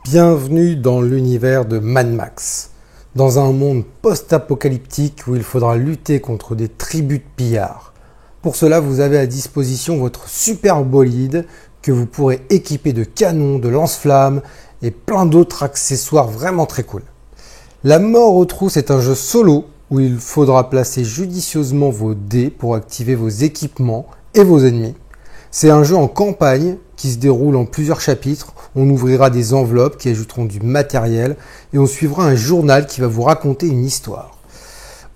Bienvenue dans l'univers de Mad Max, dans un monde post-apocalyptique où il faudra lutter contre des tribus de pillards. Pour cela, vous avez à disposition votre super bolide que vous pourrez équiper de canons, de lance-flammes et plein d'autres accessoires vraiment très cool. La mort aux trousses est un jeu solo où il faudra placer judicieusement vos dés pour activer vos équipements et vos ennemis. C'est un jeu en campagne qui se déroule en plusieurs chapitres. On ouvrira des enveloppes qui ajouteront du matériel et on suivra un journal qui va vous raconter une histoire.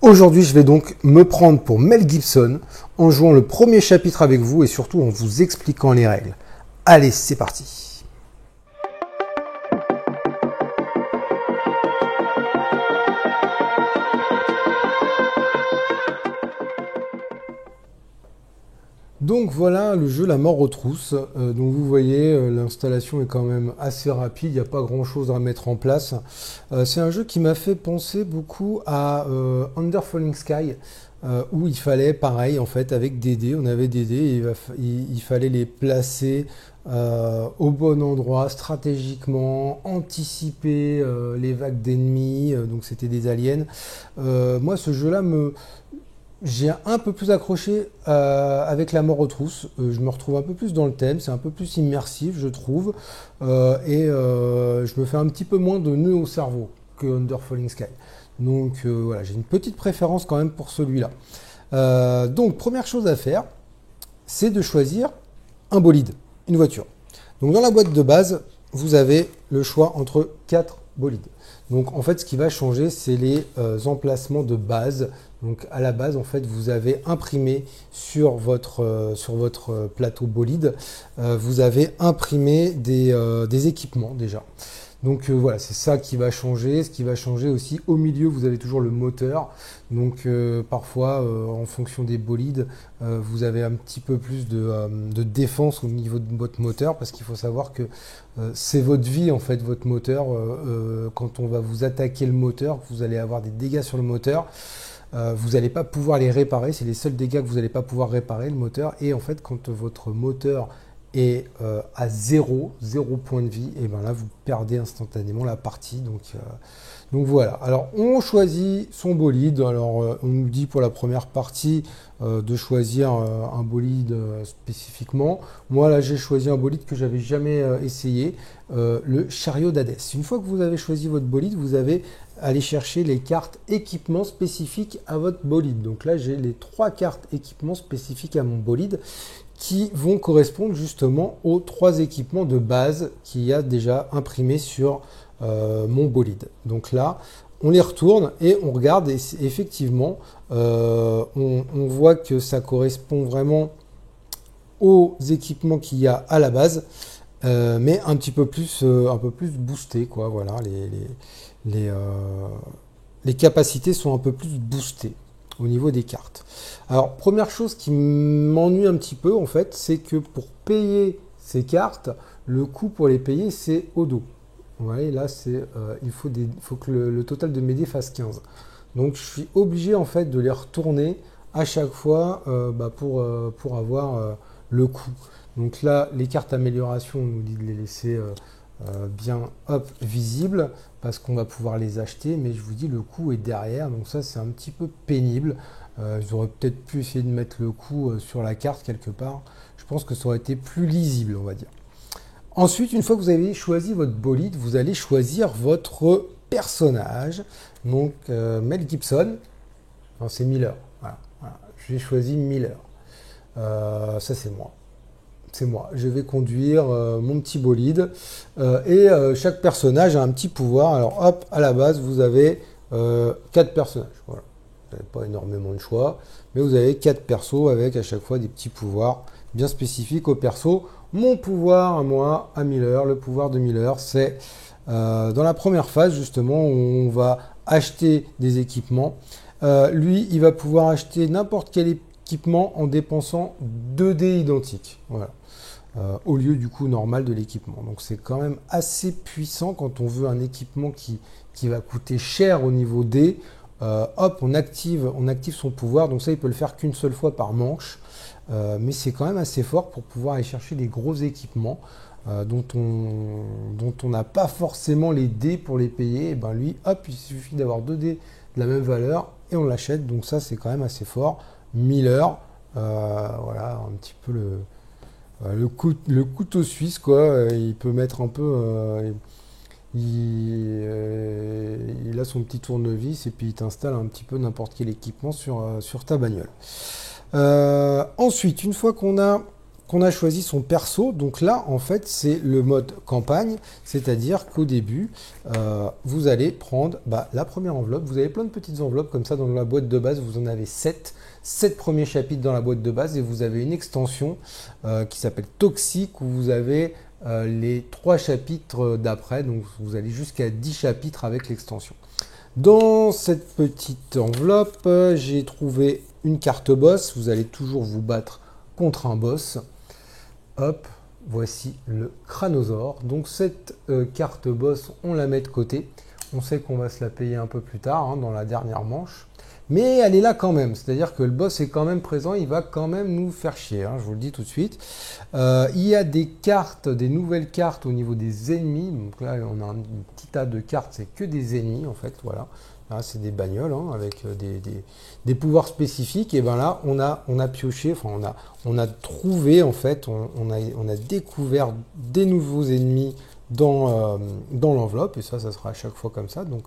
Aujourd'hui, je vais donc me prendre pour Mel Gibson en jouant le premier chapitre avec vous et surtout en vous expliquant les règles. Allez, c'est parti! Donc voilà le jeu La Mort aux trousses. Donc vous voyez, l'installation est quand même assez rapide, il n'y a pas grand chose à mettre en place. C'est un jeu qui m'a fait penser beaucoup à Under Falling Sky, où il fallait, pareil, en fait, avec des dés, on avait des dés, et il fallait les placer au bon endroit, stratégiquement, anticiper les vagues d'ennemis, donc c'était des aliens. Moi, ce jeu-là j'ai un peu plus accroché avec La Mort aux trousses. Je me retrouve un peu plus dans le thème, c'est un peu plus immersif, je trouve, et je me fais un petit peu moins de nœuds au cerveau que Under Falling Sky. Donc voilà, j'ai une petite préférence quand même pour celui-là. Donc première chose à faire, c'est de choisir un bolide, une voiture. Donc dans la boîte de base, vous avez le choix entre 4 bolides. Donc en fait, ce qui va changer, c'est les emplacements de base. Donc à la base, en fait, vous avez imprimé sur votre plateau bolide, vous avez imprimé des équipements déjà. Donc voilà, c'est ça qui va changer. Ce qui va changer aussi, au milieu, vous avez toujours le moteur. Donc parfois, en fonction des bolides, vous avez un petit peu plus de défense au niveau de votre moteur, parce qu'il faut savoir que c'est votre vie, en fait, votre moteur. Quand on va vous attaquer le moteur, vous allez avoir des dégâts sur le moteur. Vous n'allez pas pouvoir les réparer, c'est les seuls dégâts que vous n'allez pas pouvoir réparer, le moteur. Et en fait, quand votre moteur est à 0 point de vie, et bien là vous perdez instantanément la partie. Donc voilà. Alors on choisit son bolide. Alors on nous dit pour la première partie de choisir un bolide spécifiquement. Moi là j'ai choisi un bolide que j'avais jamais essayé, le chariot d'Hadès. Une fois que vous avez choisi votre bolide, vous avez aller chercher les cartes équipements spécifiques à votre bolide. Donc là j'ai les 3 cartes équipements spécifiques à mon bolide qui vont correspondre justement aux 3 équipements de base qu'il y a déjà imprimés sur mon bolide. Donc là, on les retourne et on regarde et effectivement, on voit que ça correspond vraiment aux équipements qu'il y a à la base, mais un peu plus boosté, quoi. Voilà, les capacités sont un peu plus boostées au niveau des cartes. Alors, première chose qui m'ennuie un petit peu, en fait, c'est que pour payer ces cartes, le coût pour les payer, c'est au dos. Vous voyez, là, il faut que le total de mes dés fasse 15. Donc, je suis obligé, en fait, de les retourner à chaque fois pour avoir le coût. Donc là, les cartes amélioration, on nous dit de les laisser bien visibles, parce qu'on va pouvoir les acheter, mais je vous dis, le coût est derrière, donc ça c'est un petit peu pénible. J'aurais peut-être pu essayer de mettre le coût sur la carte quelque part. Je pense que ça aurait été plus lisible, on va dire. Ensuite, une fois que vous avez choisi votre bolide, vous allez choisir votre personnage. Donc Mel Gibson, non, c'est Miller. Voilà. J'ai choisi Miller. Ça c'est moi. C'est moi. Je vais conduire mon petit bolide et chaque personnage a un petit pouvoir. Alors hop, à la base, vous avez 4 personnages. Voilà. Vous n'avez pas énormément de choix, mais vous avez 4 persos avec à chaque fois des petits pouvoirs bien spécifiques au perso. Mon pouvoir à moi, à Miller, le pouvoir de Miller, c'est dans la première phase justement où on va acheter des équipements. Lui, il va pouvoir acheter n'importe quel équipement en dépensant 2 dés identiques. Voilà. Au lieu du coût normal de l'équipement. Donc c'est quand même assez puissant quand on veut un équipement qui va coûter cher au niveau D. Hop, on active son pouvoir. Donc ça, il peut le faire qu'une seule fois par manche. Mais c'est quand même assez fort pour pouvoir aller chercher des gros équipements. dont on n'a pas forcément les dés pour les payer, et ben lui, hop, il suffit d'avoir 2 dés de la même valeur et on l'achète. Donc ça, c'est quand même assez fort. Miller, voilà, un petit peu le couteau suisse, quoi. Il peut mettre un peu... il a son petit tournevis et puis il t'installe un petit peu n'importe quel équipement sur ta bagnole. Ensuite, une fois qu'on a choisi son perso, donc là en fait c'est le mode campagne, c'est-à-dire qu'au début vous allez prendre la première enveloppe. Vous avez plein de petites enveloppes comme ça dans la boîte de base, vous en avez 7 premiers chapitres dans la boîte de base et vous avez une extension qui s'appelle Toxique où vous avez les 3 chapitres d'après, donc vous allez jusqu'à 10 chapitres avec l'extension. Dans cette petite enveloppe, j'ai trouvé une carte boss. Vous allez toujours vous battre contre un boss. Hop, voici le Cranosaure. Donc cette carte boss, on la met de côté. On sait qu'on va se la payer un peu plus tard, dans la dernière manche. Mais elle est là quand même, c'est-à-dire que le boss est quand même présent, il va quand même nous faire chier, je vous le dis tout de suite. Il y a des cartes, des nouvelles cartes au niveau des ennemis. Donc là, on a un petit tas de cartes, c'est que des ennemis en fait, voilà. Là, c'est des bagnoles avec des pouvoirs spécifiques. Et bien là, on a pioché, enfin on a trouvé en fait, on a découvert des nouveaux ennemis dans l'enveloppe. Et ça sera à chaque fois comme ça. Donc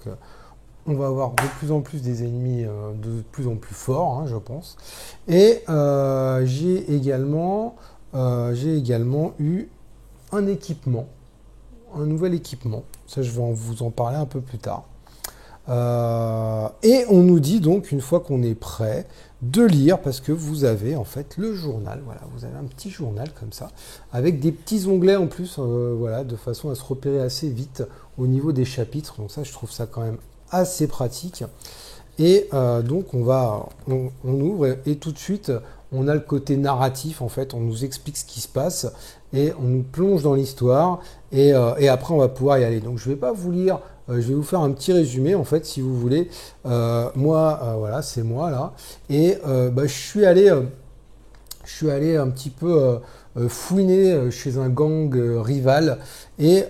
on va avoir de plus en plus des ennemis de plus en plus forts, je pense. Et j'ai également eu un équipement, un nouvel équipement. Ça, je vais vous en parler un peu plus tard. Et on nous dit donc, une fois qu'on est prêt, de lire, parce que vous avez en fait le journal. Voilà, vous avez un petit journal comme ça, avec des petits onglets en plus, voilà, de façon à se repérer assez vite au niveau des chapitres. Donc ça, je trouve ça quand même assez pratique. Et donc on ouvre et tout de suite on a le côté narratif, en fait on nous explique ce qui se passe et on nous plonge dans l'histoire et après on va pouvoir y aller. Donc je vais pas vous lire, je vais vous faire un petit résumé en fait si vous voulez. Voilà, c'est moi là et je suis allé un petit peu fouiner chez un gang rival et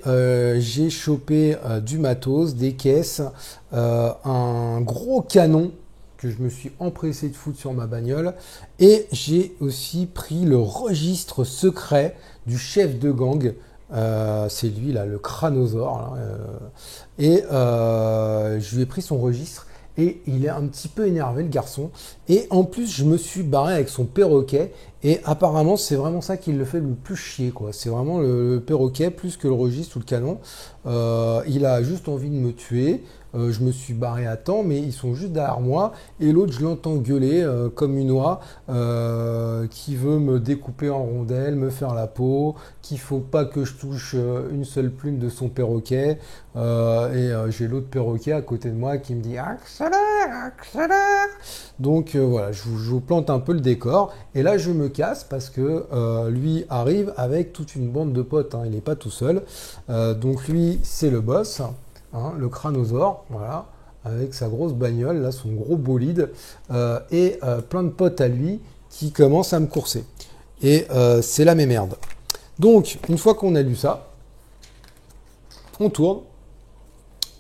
j'ai chopé du matos, des caisses, un gros canon que je me suis empressé de foutre sur ma bagnole et j'ai aussi pris le registre secret du chef de gang. C'est lui là, le Cranosaure là, et je lui ai pris son registre. Et il est un petit peu énervé, le garçon. Et en plus, je me suis barré avec son perroquet. Et apparemment, c'est vraiment ça qui le fait le plus chier, quoi. C'est vraiment le perroquet plus que le registre ou le canon. Il a juste envie de me tuer. Je me suis barré à temps, mais ils sont juste derrière moi. Et l'autre, je l'entends gueuler comme une oie qui veut me découper en rondelles, me faire la peau, qu'il faut pas que je touche une seule plume de son perroquet. J'ai l'autre perroquet à côté de moi qui me dit accélère, accélère. Donc voilà, je vous plante un peu le décor. Et là, je me casse parce que lui arrive avec toute une bande de potes. Il n'est pas tout seul. Donc lui, c'est le boss. Le Cranosaure, voilà, avec sa grosse bagnole, là, son gros bolide, et plein de potes à lui qui commencent à me courser. Et c'est la mémerde. Donc, une fois qu'on a lu ça, on tourne.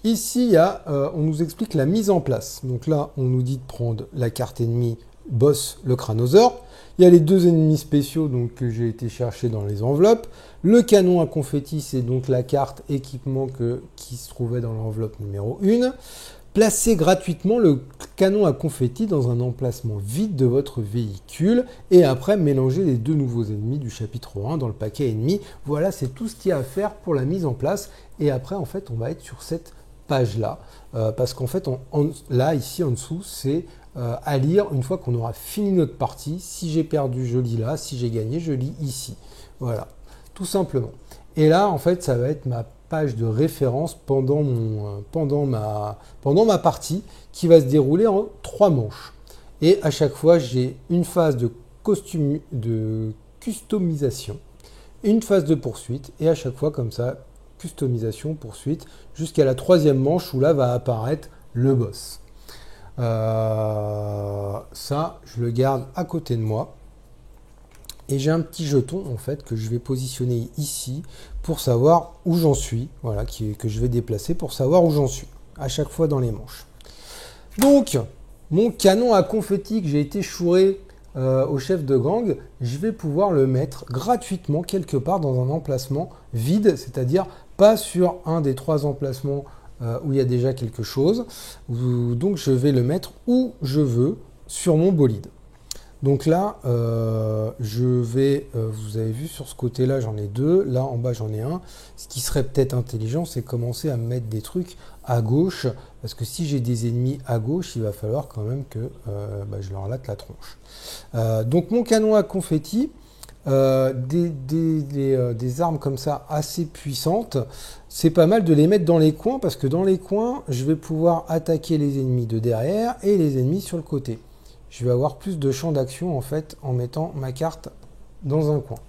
Ici, on nous explique la mise en place. Donc là, on nous dit de prendre la carte ennemie boss, le Cranosaure. Il y a les 2 ennemis spéciaux donc, que j'ai été chercher dans les enveloppes. Le canon à confetti, c'est donc la carte équipement qui se trouvait dans l'enveloppe numéro 1. Placez gratuitement le canon à confetti dans un emplacement vide de votre véhicule. Et après, mélangez les 2 nouveaux ennemis du chapitre 1 dans le paquet ennemi. Voilà, c'est tout ce qu'il y a à faire pour la mise en place. Et après, en fait, on va être sur cette page-là. Parce qu'en fait, là, ici, en dessous, c'est... à lire une fois qu'on aura fini notre partie. Si j'ai perdu, je lis là. Si j'ai gagné, je lis ici. Voilà, tout simplement. Et là, en fait, ça va être ma page de référence pendant ma partie qui va se dérouler en 3 manches. Et à chaque fois, j'ai une phase de customisation, une phase de poursuite. Et à chaque fois, comme ça, customisation, poursuite, jusqu'à la 3e manche où là va apparaître le boss. Ça, je le garde à côté de moi. Et j'ai un petit jeton en fait que je vais positionner ici pour savoir où j'en suis, voilà, que je vais déplacer pour savoir où j'en suis à chaque fois dans les manches. Donc mon canon à confetti que j'ai été chouré au chef de gang, je vais pouvoir le mettre gratuitement quelque part dans un emplacement vide, c'est-à-dire pas sur un des 3 emplacements où il y a déjà quelque chose. Donc je vais le mettre où je veux sur mon bolide. Donc là, vous avez vu sur ce côté-là, j'en ai 2, là en bas j'en ai un. Ce qui serait peut-être intelligent, c'est commencer à mettre des trucs à gauche, parce que si j'ai des ennemis à gauche, il va falloir quand même que je leur latte la tronche. Donc mon canon à confetti, des armes comme ça assez puissantes, c'est pas mal de les mettre dans les coins, parce que dans les coins, je vais pouvoir attaquer les ennemis de derrière et les ennemis sur le côté. Je vais avoir plus de champ d'action en fait en mettant ma carte dans un coin.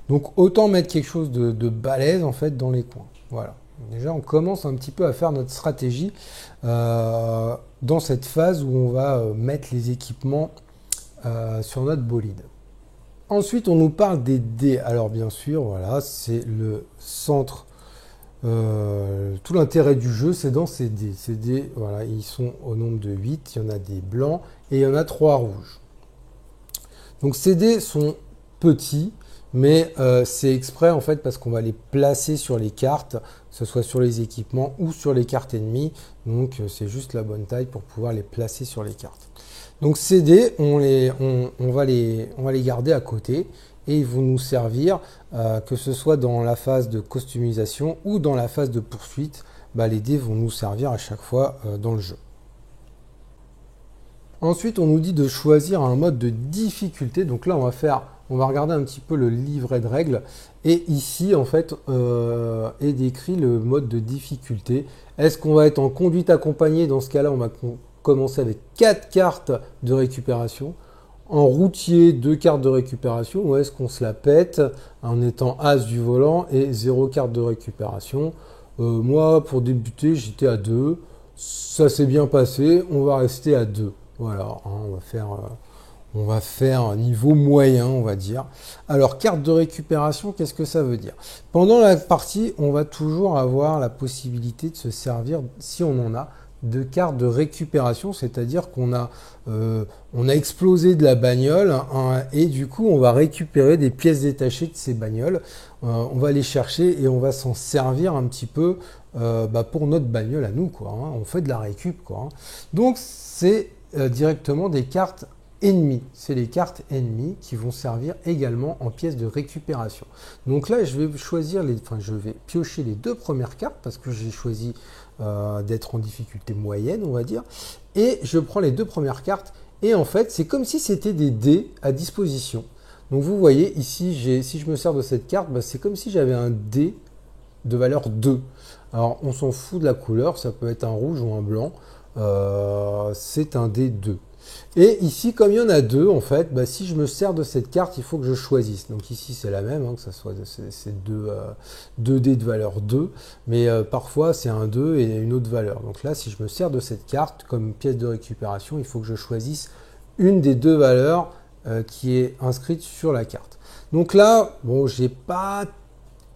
Donc autant mettre quelque chose de balèze en fait dans les coins. Voilà. Déjà on commence un petit peu à faire notre stratégie dans cette phase où on va mettre les équipements sur notre bolide. Ensuite on nous parle des dés. Alors bien sûr voilà, c'est le centre. Tout l'intérêt du jeu, c'est dans ces dés. Ces dés, voilà, ils sont au nombre de 8. Il y en a des blancs et il y en a 3 rouges. Donc ces dés sont petits, mais c'est exprès en fait parce qu'on va les placer sur les cartes, que ce soit sur les équipements ou sur les cartes ennemies. Donc c'est juste la bonne taille pour pouvoir les placer sur les cartes. Donc ces dés, on va les garder à côté. Et ils vont nous servir, que ce soit dans la phase de customisation ou dans la phase de poursuite, les dés vont nous servir à chaque fois dans le jeu. Ensuite, on nous dit de choisir un mode de difficulté. Donc là, on va regarder un petit peu le livret de règles. Et ici, en fait, est décrit le mode de difficulté. Est-ce qu'on va être en conduite accompagnée? Dans ce cas-là, on va commencer avec 4 cartes de récupération. En routier, 2 cartes de récupération, ou est-ce qu'on se la pète en étant as du volant et 0 carte de récupération? Moi, pour débuter, j'étais à 2. Ça s'est bien passé, on va rester à 2. Voilà, hein, on va faire un niveau moyen, on va dire. Alors, carte de récupération, qu'est-ce que ça veut dire? Pendant la partie, on va toujours avoir la possibilité de se servir, si on en a, de cartes de récupération, c'est-à-dire qu'on a explosé de la bagnole hein, et du coup on va récupérer des pièces détachées de ces bagnoles, on va les chercher et on va s'en servir un petit peu pour notre bagnole à nous, quoi, hein. On fait de la récup, quoi, hein. Donc c'est directement des cartes ennemies, c'est les cartes ennemies qui vont servir également en pièces de récupération. Donc là je vais piocher les 2 premières cartes parce que j'ai choisi d'être en difficulté moyenne, on va dire, et je prends les 2 premières cartes et en fait c'est comme si c'était des dés à disposition. Donc vous voyez ici, si je me sers de cette carte, c'est comme si j'avais un dé de valeur 2. Alors on s'en fout de la couleur, ça peut être un rouge ou un blanc, c'est un dé 2. Et ici, comme il y en a 2, en fait, si je me sers de cette carte, il faut que je choisisse. Donc ici, c'est la même, hein, que ce soit ces 2 dés de valeur 2, mais parfois c'est un 2 et une autre valeur. Donc là, si je me sers de cette carte comme pièce de récupération, il faut que je choisisse une des 2 valeurs qui est inscrite sur la carte. Donc là, bon, j'ai pas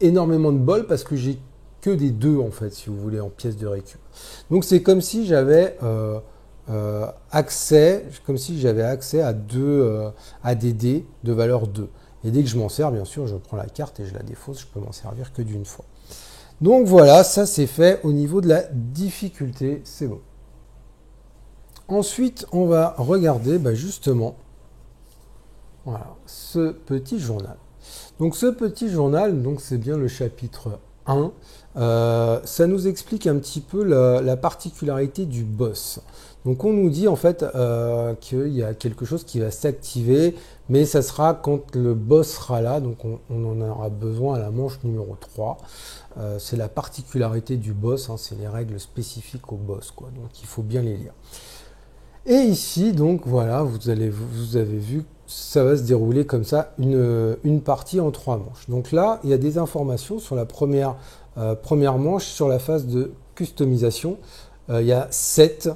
énormément de bol parce que j'ai que des 2, en fait, si vous voulez, en pièces de récup. Donc c'est comme si j'avais accès à des dés de valeur 2. Et dès que je m'en sers, bien sûr, je prends la carte et je la défausse, je peux m'en servir que d'une fois. Donc voilà, ça c'est fait au niveau de la difficulté, c'est bon. Ensuite, on va regarder justement voilà, ce petit journal. Donc ce petit journal, c'est bien le chapitre 1. Ça nous explique un petit peu la particularité du boss. Donc on nous dit en fait qu'il y a quelque chose qui va s'activer, mais ça sera quand le boss sera là, donc on en aura besoin à la manche numéro 3. C'est la particularité du boss, hein, c'est les règles spécifiques au boss, quoi. Donc il faut bien les lire. Et ici, donc voilà, vous avez vu, ça va se dérouler comme ça, une partie en 3 manches. Donc là, il y a des informations sur la première manche, sur la phase de customisation. Il y a 7,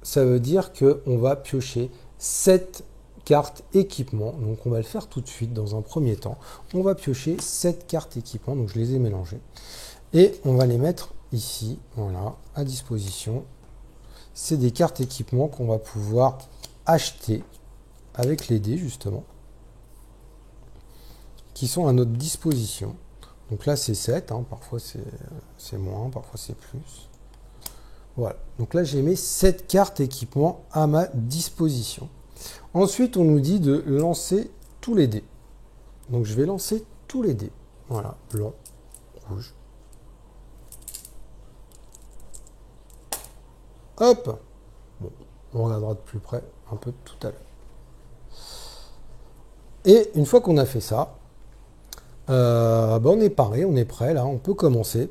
ça veut dire qu'on va piocher 7 cartes équipement. Donc on va le faire tout de suite dans un premier temps. On va piocher 7 cartes équipement, donc je les ai mélangées. Et on va les mettre ici, voilà, à disposition. C'est des cartes équipement qu'on va pouvoir acheter avec les dés justement, qui sont à notre disposition. Donc là c'est 7, hein, parfois c'est moins, parfois c'est plus. Voilà, donc là j'ai mis 7 cartes équipement à ma disposition. Ensuite on nous dit de lancer tous les dés. Donc je vais lancer tous les dés. Voilà, blanc, rouge. Hop! Bon, on regardera de plus près un peu tout à l'heure. Et une fois qu'on a fait ça, on est paré, on est prêt, là, on peut commencer.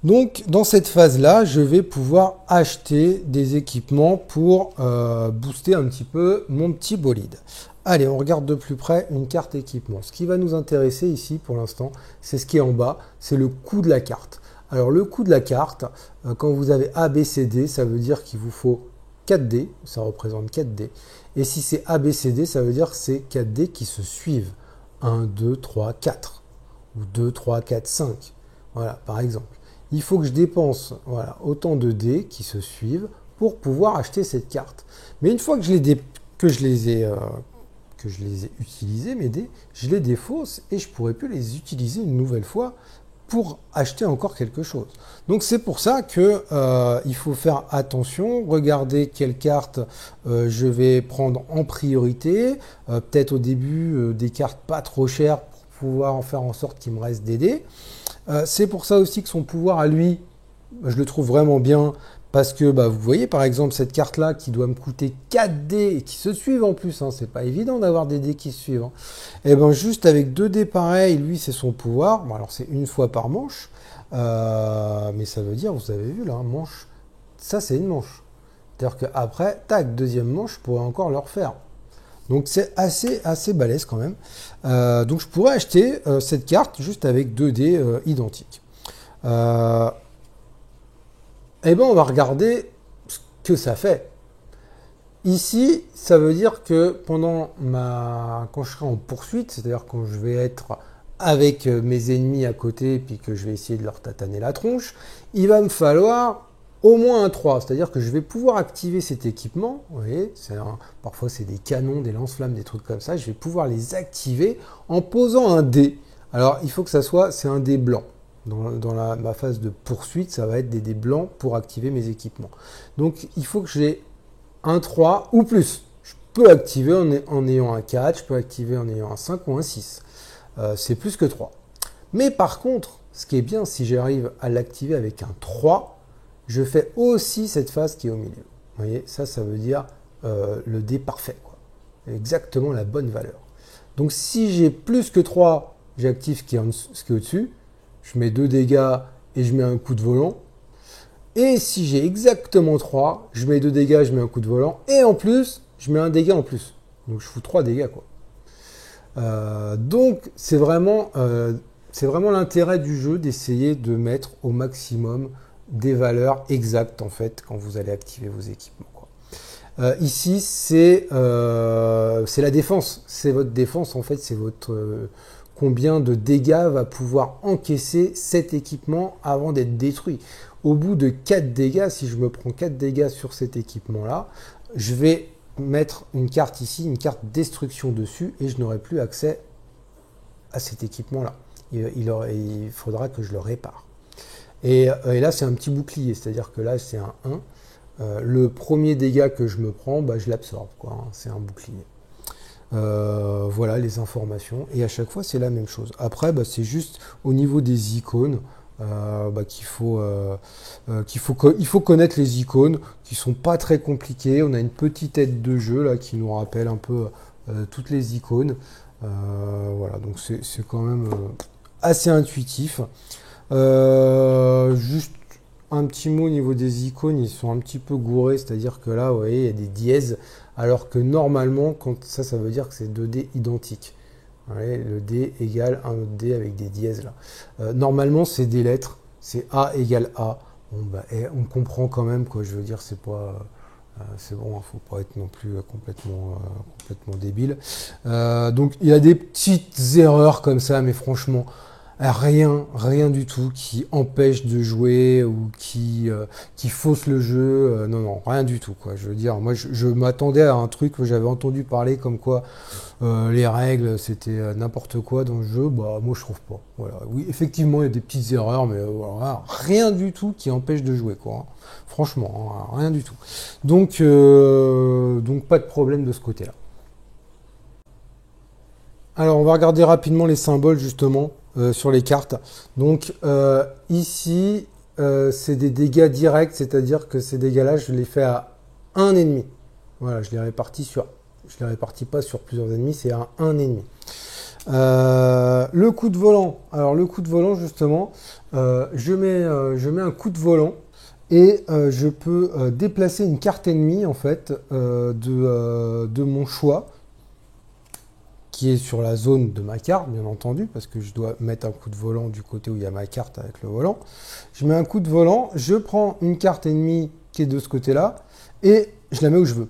Donc, dans cette phase-là, je vais pouvoir acheter des équipements pour booster un petit peu mon petit bolide. Allez, on regarde de plus près une carte équipement. Ce qui va nous intéresser ici, pour l'instant, c'est ce qui est en bas, c'est le coût de la carte. Alors, le coût de la carte, quand vous avez A, B, C, D, ça veut dire qu'il vous faut 4 dés, ça représente 4 dés. Et si c'est A, B, C, D, ça veut dire que c'est 4 dés qui se suivent. 1, 2, 3, 4. Ou 2, 3, 4, 5. Voilà, par exemple. Il faut que je dépense autant de dés qui se suivent pour pouvoir acheter cette carte. Mais une fois que je les ai utilisés, mes dés, je les défausse et je ne pourrai plus les utiliser une nouvelle fois pour acheter encore quelque chose. Donc c'est pour ça que il faut faire attention, regarder quelle carte je vais prendre en priorité, peut-être au début des cartes pas trop chères pour pouvoir en faire en sorte qu'il me reste des dés. C'est pour ça aussi que son pouvoir à lui, je le trouve vraiment bien, parce que vous voyez par exemple cette carte là qui doit me coûter 4 dés et qui se suivent en plus, hein, c'est pas évident d'avoir des dés qui se suivent, hein. Et bien juste avec 2 dés pareils, lui c'est son pouvoir, bon, alors c'est une fois par manche, mais ça veut dire, vous avez vu là, manche, ça c'est une manche, c'est-à-dire qu'après, tac, deuxième manche, je pourrais encore le refaire. Donc c'est assez balèze quand même. Donc je pourrais acheter cette carte juste avec 2 dés identiques. Et bien on va regarder ce que ça fait. Ici, ça veut dire que quand je serai en poursuite, c'est-à-dire quand je vais être avec mes ennemis à côté, puis que je vais essayer de leur tataner la tronche, il va me falloir au moins un 3, c'est-à-dire que je vais pouvoir activer cet équipement, vous voyez, parfois c'est des canons, des lance-flammes, des trucs comme ça, je vais pouvoir les activer en posant un dé. Alors il faut que c'est un dé blanc. Dans ma phase de poursuite, ça va être des dés blancs pour activer mes équipements. Donc il faut que j'ai un 3 ou plus. Je peux activer en ayant un 4, je peux activer en ayant un 5 ou un 6. C'est plus que 3. Mais par contre, ce qui est bien, si j'arrive à l'activer avec un 3, je fais aussi cette phase qui est au milieu. Vous voyez, ça veut dire le dé parfait, quoi. Exactement la bonne valeur. Donc si j'ai plus que 3, j'active ce qui est au-dessus. Je mets 2 dégâts et je mets un coup de volant. Et si j'ai exactement 3, je mets 2 dégâts, je mets un coup de volant. Et en plus, je mets un dégât en plus. Donc je fous 3 dégâts, quoi. Donc c'est vraiment l'intérêt du jeu d'essayer de mettre au maximum des valeurs exactes en fait quand vous allez activer vos équipements, quoi. Ici c'est la défense, c'est votre défense en fait, c'est votre combien de dégâts va pouvoir encaisser cet équipement avant d'être détruit. Au bout de 4 dégâts, si je me prends 4 dégâts sur cet équipement là, je vais mettre une carte ici, une carte destruction dessus et je n'aurai plus accès à cet équipement là. Il faudra que je le répare. Et là, c'est un petit bouclier, c'est-à-dire que là, c'est un 1. Le premier dégât que je me prends, je l'absorbe, quoi, hein, c'est un bouclier. Voilà les informations. Et à chaque fois, c'est la même chose. Après, c'est juste au niveau des icônes qu'il faut connaître les icônes, qui sont pas très compliquées. On a une petite aide de jeu là qui nous rappelle un peu toutes les icônes. Voilà, donc c'est quand même assez intuitif. Juste un petit mot au niveau des icônes, ils sont un petit peu gourés, c'est-à-dire que là, vous voyez, il y a des dièses, alors que normalement, ça veut dire que c'est 2 dés identiques. Vous voyez, le dé égale un autre dé avec des dièses là. Normalement, c'est des lettres, c'est A égale A. Bon, on comprend quand même, quoi, je veux dire, c'est pas... C'est bon, il ne faut pas être non plus complètement débile. Donc il y a des petites erreurs comme ça, mais franchement, rien du tout qui empêche de jouer ou qui fausse le jeu. Non, rien du tout, quoi. Je veux dire, moi, je m'attendais à un truc que j'avais entendu parler comme quoi les règles, c'était n'importe quoi dans le jeu. Bah, moi, je trouve pas. Voilà. Oui, effectivement, il y a des petites erreurs, mais voilà, rien du tout qui empêche de jouer, quoi. Franchement, hein, rien du tout. Donc pas de problème de ce côté-là. Alors, on va regarder rapidement les symboles justement sur les cartes. Donc ici, c'est des dégâts directs, c'est-à-dire que ces dégâts-là, je les fais à un ennemi. Voilà, je les répartis pas sur plusieurs ennemis, c'est à un ennemi. Le coup de volant. Alors le coup de volant justement, je mets un coup de volant et je peux déplacer une carte ennemie en fait de mon choix, qui est sur la zone de ma carte, bien entendu, parce que je dois mettre un coup de volant du côté où il y a ma carte avec le volant. Je mets un coup de volant, je prends une carte ennemie qui est de ce côté-là, et je la mets où je veux.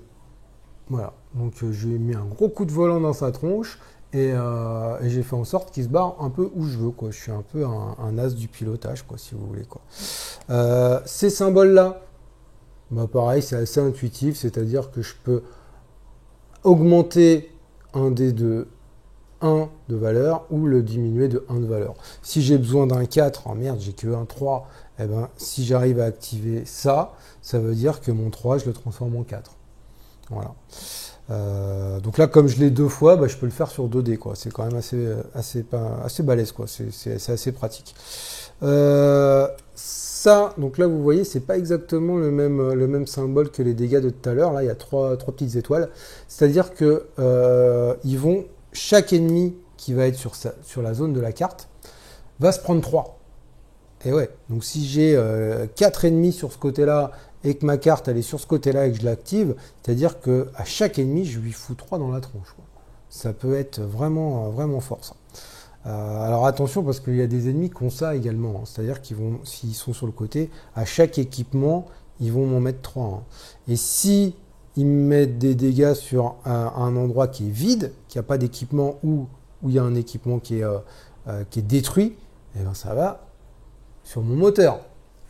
Voilà, donc j'ai mis un gros coup de volant dans sa tronche, et j'ai fait en sorte qu'il se barre un peu où je veux, quoi. Je suis un peu un as du pilotage, quoi, si vous voulez, quoi. Ces symboles-là, bah, pareil, c'est assez intuitif, c'est-à-dire que je peux augmenter un dé de 1 de valeur ou le diminuer de 1 de valeur. Si j'ai besoin d'un 4, oh merde, j'ai que un 3, eh ben, si j'arrive à activer ça, ça veut dire que mon 3, je le transforme en 4. Voilà. Donc là, comme je l'ai deux fois, bah, je peux le faire sur 2 dés, quoi. C'est quand même assez balèze, quoi. C'est assez pratique. Ça, donc là, vous voyez, c'est pas exactement le même symbole que les dégâts de tout à l'heure. Là, il y a trois petites étoiles. C'est-à-dire que chaque ennemi qui va être sur la zone de la carte va se prendre 3. Et ouais, donc si j'ai 4 ennemis sur ce côté-là et que ma carte elle est sur ce côté-là et que je l'active, c'est-à-dire que à chaque ennemi, je lui fous 3 dans la tronche, quoi. Ça peut être vraiment fort, ça. Alors attention, parce qu'il y a des ennemis qui ont ça également, hein. C'est-à-dire qu'ils vont, s'ils sont sur le côté, à chaque équipement, ils vont m'en mettre 3, hein. Et si ils me mettent des dégâts sur un endroit qui est vide, qui n'a pas d'équipement ou où il y a un équipement qui est détruit, et ben ça va sur mon moteur.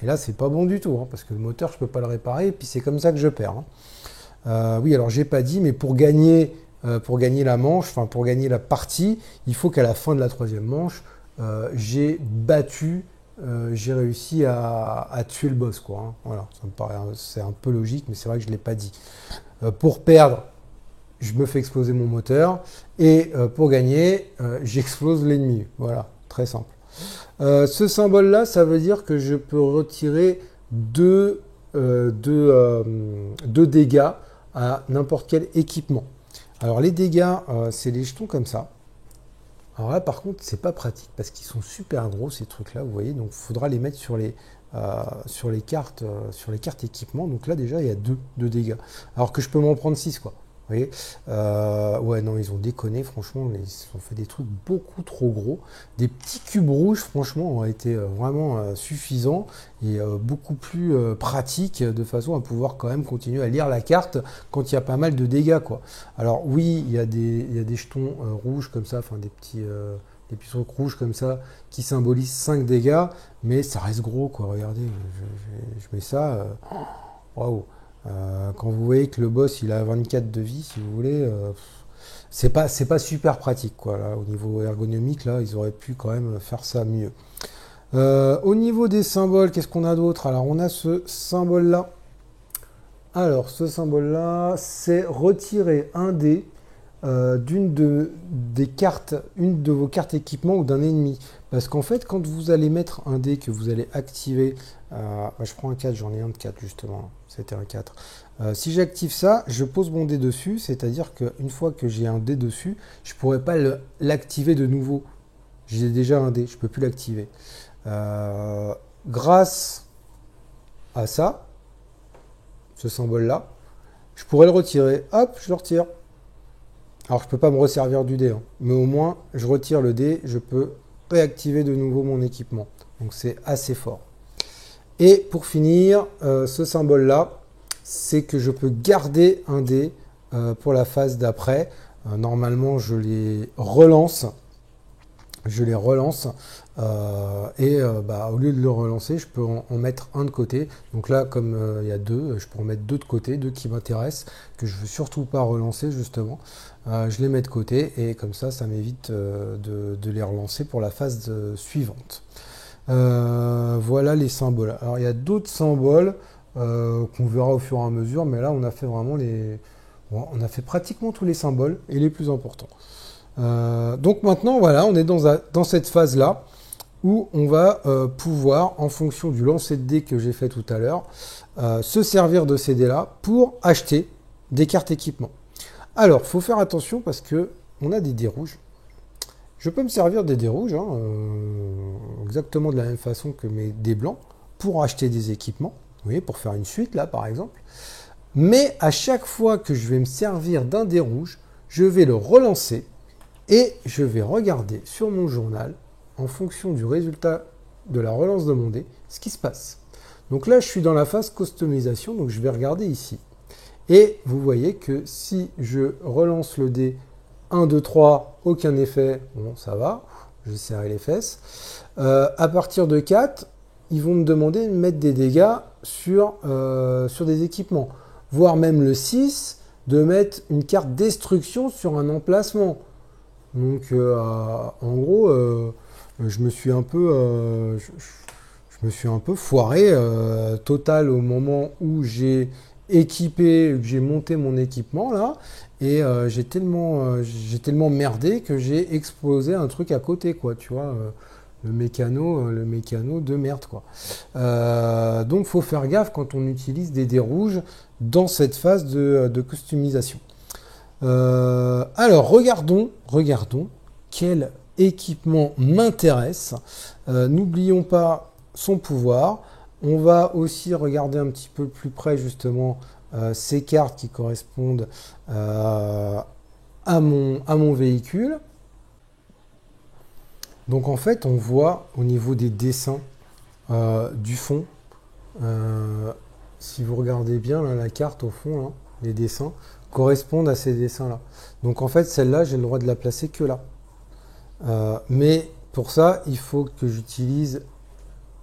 Et là, c'est pas bon du tout, hein, parce que le moteur, je peux pas le réparer, et puis c'est comme ça que je perds, hein. Oui, alors j'ai pas dit, mais pour gagner la manche, enfin pour gagner la partie, il faut qu'à la fin de la 3e manche, j'ai réussi à tuer le boss, quoi, hein. Voilà, ça me paraît, c'est un peu logique, mais c'est vrai que je l'ai pas dit. Pour perdre, je me fais exploser mon moteur, et pour gagner, j'explose l'ennemi. Voilà, très simple. Ce symbole-là, ça veut dire que je peux retirer deux dégâts à n'importe quel équipement. Alors les dégâts, c'est les jetons comme ça. Alors là, par contre, c'est pas pratique parce qu'ils sont super gros, ces trucs-là, vous voyez. Donc, il faudra les mettre sur les cartes équipement. Donc là, déjà, il y a deux dégâts. Alors que je peux m'en prendre 6, quoi. Vous voyez, ouais, non, ils ont déconné, franchement, ils ont fait des trucs beaucoup trop gros. Des petits cubes rouges, franchement, ont été vraiment suffisants et beaucoup plus pratiques de façon à pouvoir quand même continuer à lire la carte quand il y a pas mal de dégâts, quoi. Alors oui, il y a des jetons rouges comme ça, enfin des petits trucs rouges comme ça qui symbolisent 5 dégâts, mais ça reste gros, quoi. Regardez, je mets ça, waouh. Quand vous voyez que le boss il a 24 de vie, si vous voulez, c'est pas super pratique, quoi. Là, au niveau ergonomique, là, ils auraient pu quand même faire ça mieux. Au niveau des symboles, qu'est-ce qu'on a d'autre? Alors, on a ce symbole-là. Alors, ce symbole-là, c'est retirer un dé une de vos cartes équipement ou d'un ennemi. Parce qu'en fait, quand vous allez mettre un dé que vous allez activer, je prends un 4, j'en ai un de 4 justement, c'était un 4. Si j'active ça, je pose mon dé dessus, c'est-à-dire qu'une fois que j'ai un dé dessus, je ne pourrais pas l'activer de nouveau. J'ai déjà un dé, je ne peux plus l'activer. Grâce à ça, ce symbole-là, je pourrais le retirer. Hop, je le retire. Alors, je ne peux pas me resservir du dé, hein, mais au moins, je retire le dé, je peux réactiver de nouveau mon équipement. Donc, c'est assez fort. Et pour finir, ce symbole-là, c'est que je peux garder un dé pour la phase d'après. Normalement, je les relance. Au lieu de le relancer, je peux en mettre un de côté. Donc là, comme il y a deux, je peux en mettre deux de côté, deux qui m'intéressent, que je veux surtout pas relancer justement. Je les mets de côté et comme ça m'évite de les relancer pour la phase suivante. Voilà les symboles. Alors il y a d'autres symboles qu'on verra au fur et à mesure, mais là on a fait vraiment on a fait pratiquement tous les symboles et les plus importants. Donc maintenant, voilà, on est dans cette phase-là où on va pouvoir, en fonction du lancer de dés que j'ai fait tout à l'heure, se servir de ces dés-là pour acheter des cartes équipement. Alors, il faut faire attention parce que on a des dés rouges. Je peux me servir des dés rouges, exactement de la même façon que mes dés blancs, pour acheter des équipements. Vous voyez, pour faire une suite, là, par exemple. Mais à chaque fois que je vais me servir d'un dé rouge, je vais le relancer. Et je vais regarder sur mon journal, en fonction du résultat de la relance de mon dé, ce qui se passe. Donc là, je suis dans la phase customisation, donc je vais regarder ici. Et vous voyez que si je relance le dé 1, 2, 3, aucun effet, bon, ça va, je vais serrer les fesses. À partir de 4, ils vont me demander de mettre des dégâts sur des équipements. Voire même le 6, de mettre une carte destruction sur un emplacement. Donc, en gros, je me suis un peu foiré total au moment où j'ai équipé, que j'ai monté mon équipement là, et j'ai tellement merdé que j'ai explosé un truc à côté, quoi, tu vois, le mécano de merde, quoi. Donc, faut faire gaffe quand on utilise des dés rouges dans cette phase de customisation. Alors, regardons quel équipement m'intéresse. N'oublions pas son pouvoir. On va aussi regarder un petit peu plus près justement ces cartes qui correspondent à mon véhicule. Donc en fait, on voit au niveau des dessins du fond, si vous regardez bien là, la carte au fond, là, les dessins correspondent à ces dessins-là. Donc en fait, celle-là, j'ai le droit de la placer que là. Mais pour ça, il faut que j'utilise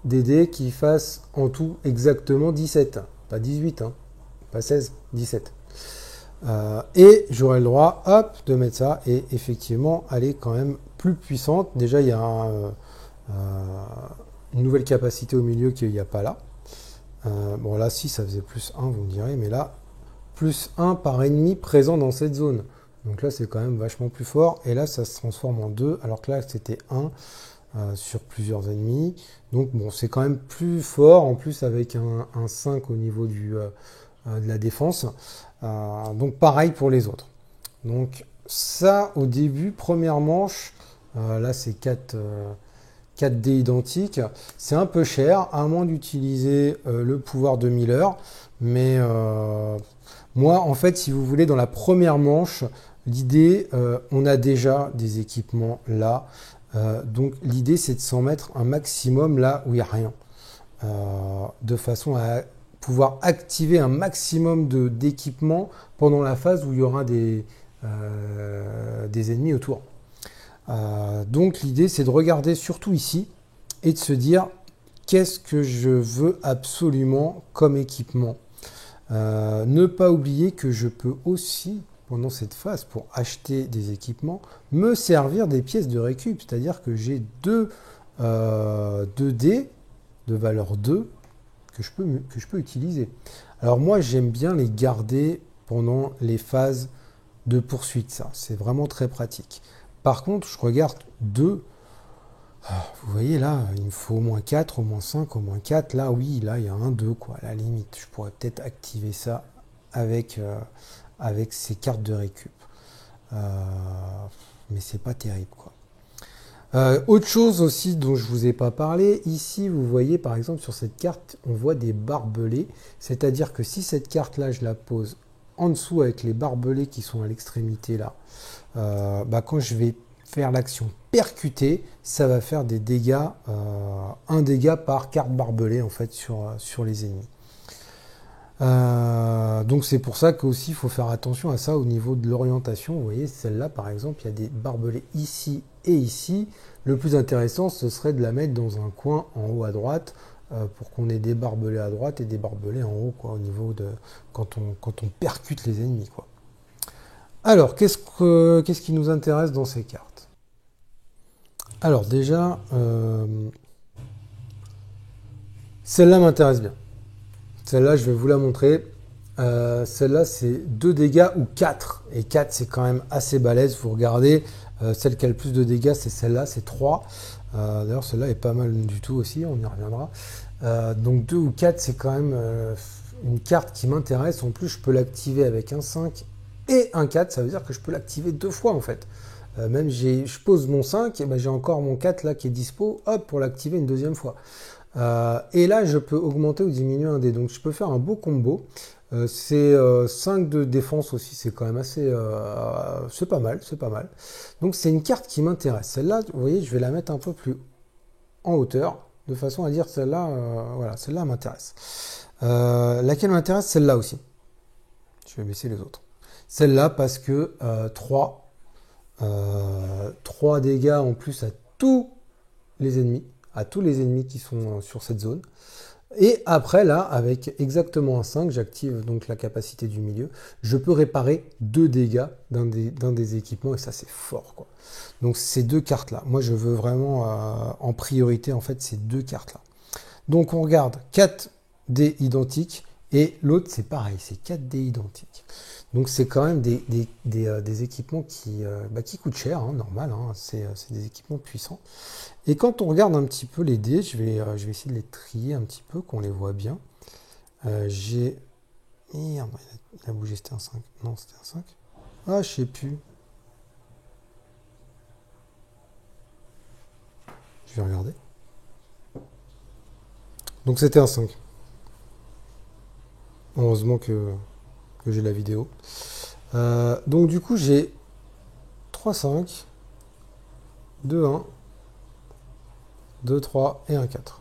des dés qui fassent en tout exactement 17. Pas 18, hein, pas 16, 17. Et j'aurai le droit, hop, de mettre ça. Et effectivement, elle est quand même plus puissante. Déjà, il y a une nouvelle capacité au milieu qu'il n'y a pas là. Bon, là, si, ça faisait plus 1, vous me direz. Mais là, plus 1 par ennemi présent dans cette zone. Donc là, c'est quand même vachement plus fort. Et là, ça se transforme en 2, alors que là, c'était 1 sur plusieurs ennemis. Donc bon, c'est quand même plus fort, en plus avec un 5 au niveau de la défense. Donc pareil pour les autres. Donc ça, au début, première manche, là, c'est 4 dés identiques. C'est un peu cher, à moins d'utiliser le pouvoir de Miller. Mais moi, en fait, si vous voulez, dans la première manche, l'idée, on a déjà des équipements là. Donc l'idée, c'est de s'en mettre un maximum là où il n'y a rien. De façon à pouvoir activer un maximum d'équipements pendant la phase où il y aura des ennemis autour. Donc l'idée, c'est de regarder surtout ici et de se dire qu'est-ce que je veux absolument comme équipement. Ne pas oublier que je peux aussi, pendant cette phase, pour acheter des équipements, me servir des pièces de récup. C'est-à-dire que j'ai deux dés de valeur 2 que je peux utiliser. Alors moi, j'aime bien les garder pendant les phases de poursuite. Ça, c'est vraiment très pratique. Par contre, je regarde 2. Vous voyez là, il me faut au moins 4, au moins 5, au moins 4. Là, oui, là, il y a un 2, quoi, à la limite. Je pourrais peut-être activer ça avec ces cartes de récup. Mais c'est pas terrible, quoi. Autre chose aussi dont je vous ai pas parlé, ici, vous voyez, par exemple, sur cette carte, on voit des barbelés. C'est-à-dire que si cette carte-là, je la pose en dessous avec les barbelés qui sont à l'extrémité, là, quand je vais faire l'action percuter, ça va faire des dégâts, un dégât par carte barbelée en fait sur les ennemis. Donc c'est pour ça qu'aussi il faut faire attention à ça au niveau de l'orientation. Vous voyez, celle-là par exemple, il y a des barbelés ici et ici. Le plus intéressant, ce serait de la mettre dans un coin en haut à droite pour qu'on ait des barbelés à droite et des barbelés en haut, quoi, au niveau de quand on percute les ennemis, quoi. Alors, qu'est-ce qui nous intéresse dans ces cartes? Alors déjà, celle-là m'intéresse bien. Celle-là, je vais vous la montrer. Celle-là, c'est 2 dégâts ou 4. Et 4, c'est quand même assez balèze. Vous regardez, celle qui a le plus de dégâts, c'est celle-là, c'est 3. D'ailleurs, celle-là est pas mal du tout aussi, on y reviendra. Donc 2 ou 4, c'est quand même une carte qui m'intéresse. En plus, je peux l'activer avec un 5 et un 4. Ça veut dire que je peux l'activer 2 fois en fait. Même je pose mon 5, et ben j'ai encore mon 4 là qui est dispo, hop, pour l'activer une deuxième fois. Et là, je peux augmenter ou diminuer un dé. Donc, je peux faire un beau combo. C'est 5 de défense aussi. C'est quand même assez... c'est pas mal, c'est pas mal. Donc, c'est une carte qui m'intéresse. Celle-là, vous voyez, je vais la mettre un peu plus en hauteur, de façon à dire celle-là, voilà, celle-là m'intéresse. Laquelle m'intéresse? Celle-là aussi. Je vais baisser les autres. Celle-là parce que 3 dégâts en plus à tous les ennemis. À tous les ennemis qui sont sur cette zone. Et après, là, avec exactement un 5, j'active donc la capacité du milieu. Je peux réparer 2 dégâts d'un des équipements, et ça, c'est fort, quoi. Donc, ces 2 cartes-là. Moi, je veux vraiment, en priorité, en fait, ces 2 cartes-là. Donc, on regarde 4 dés identiques, et l'autre, c'est pareil, c'est 4 dés identiques. Donc, c'est quand même des équipements qui coûtent cher, hein, normal, hein, c'est des équipements puissants. Et quand on regarde un petit peu les dés, je vais essayer de les trier un petit peu, qu'on les voit bien. J'ai... Merde, il a bougé, c'était un 5. Non, c'était un 5. Ah, je sais plus. Je vais regarder. Donc c'était un 5. Heureusement que j'ai la vidéo. Donc du coup, j'ai 3, 5, 2, 1, 2, 3 et un 4.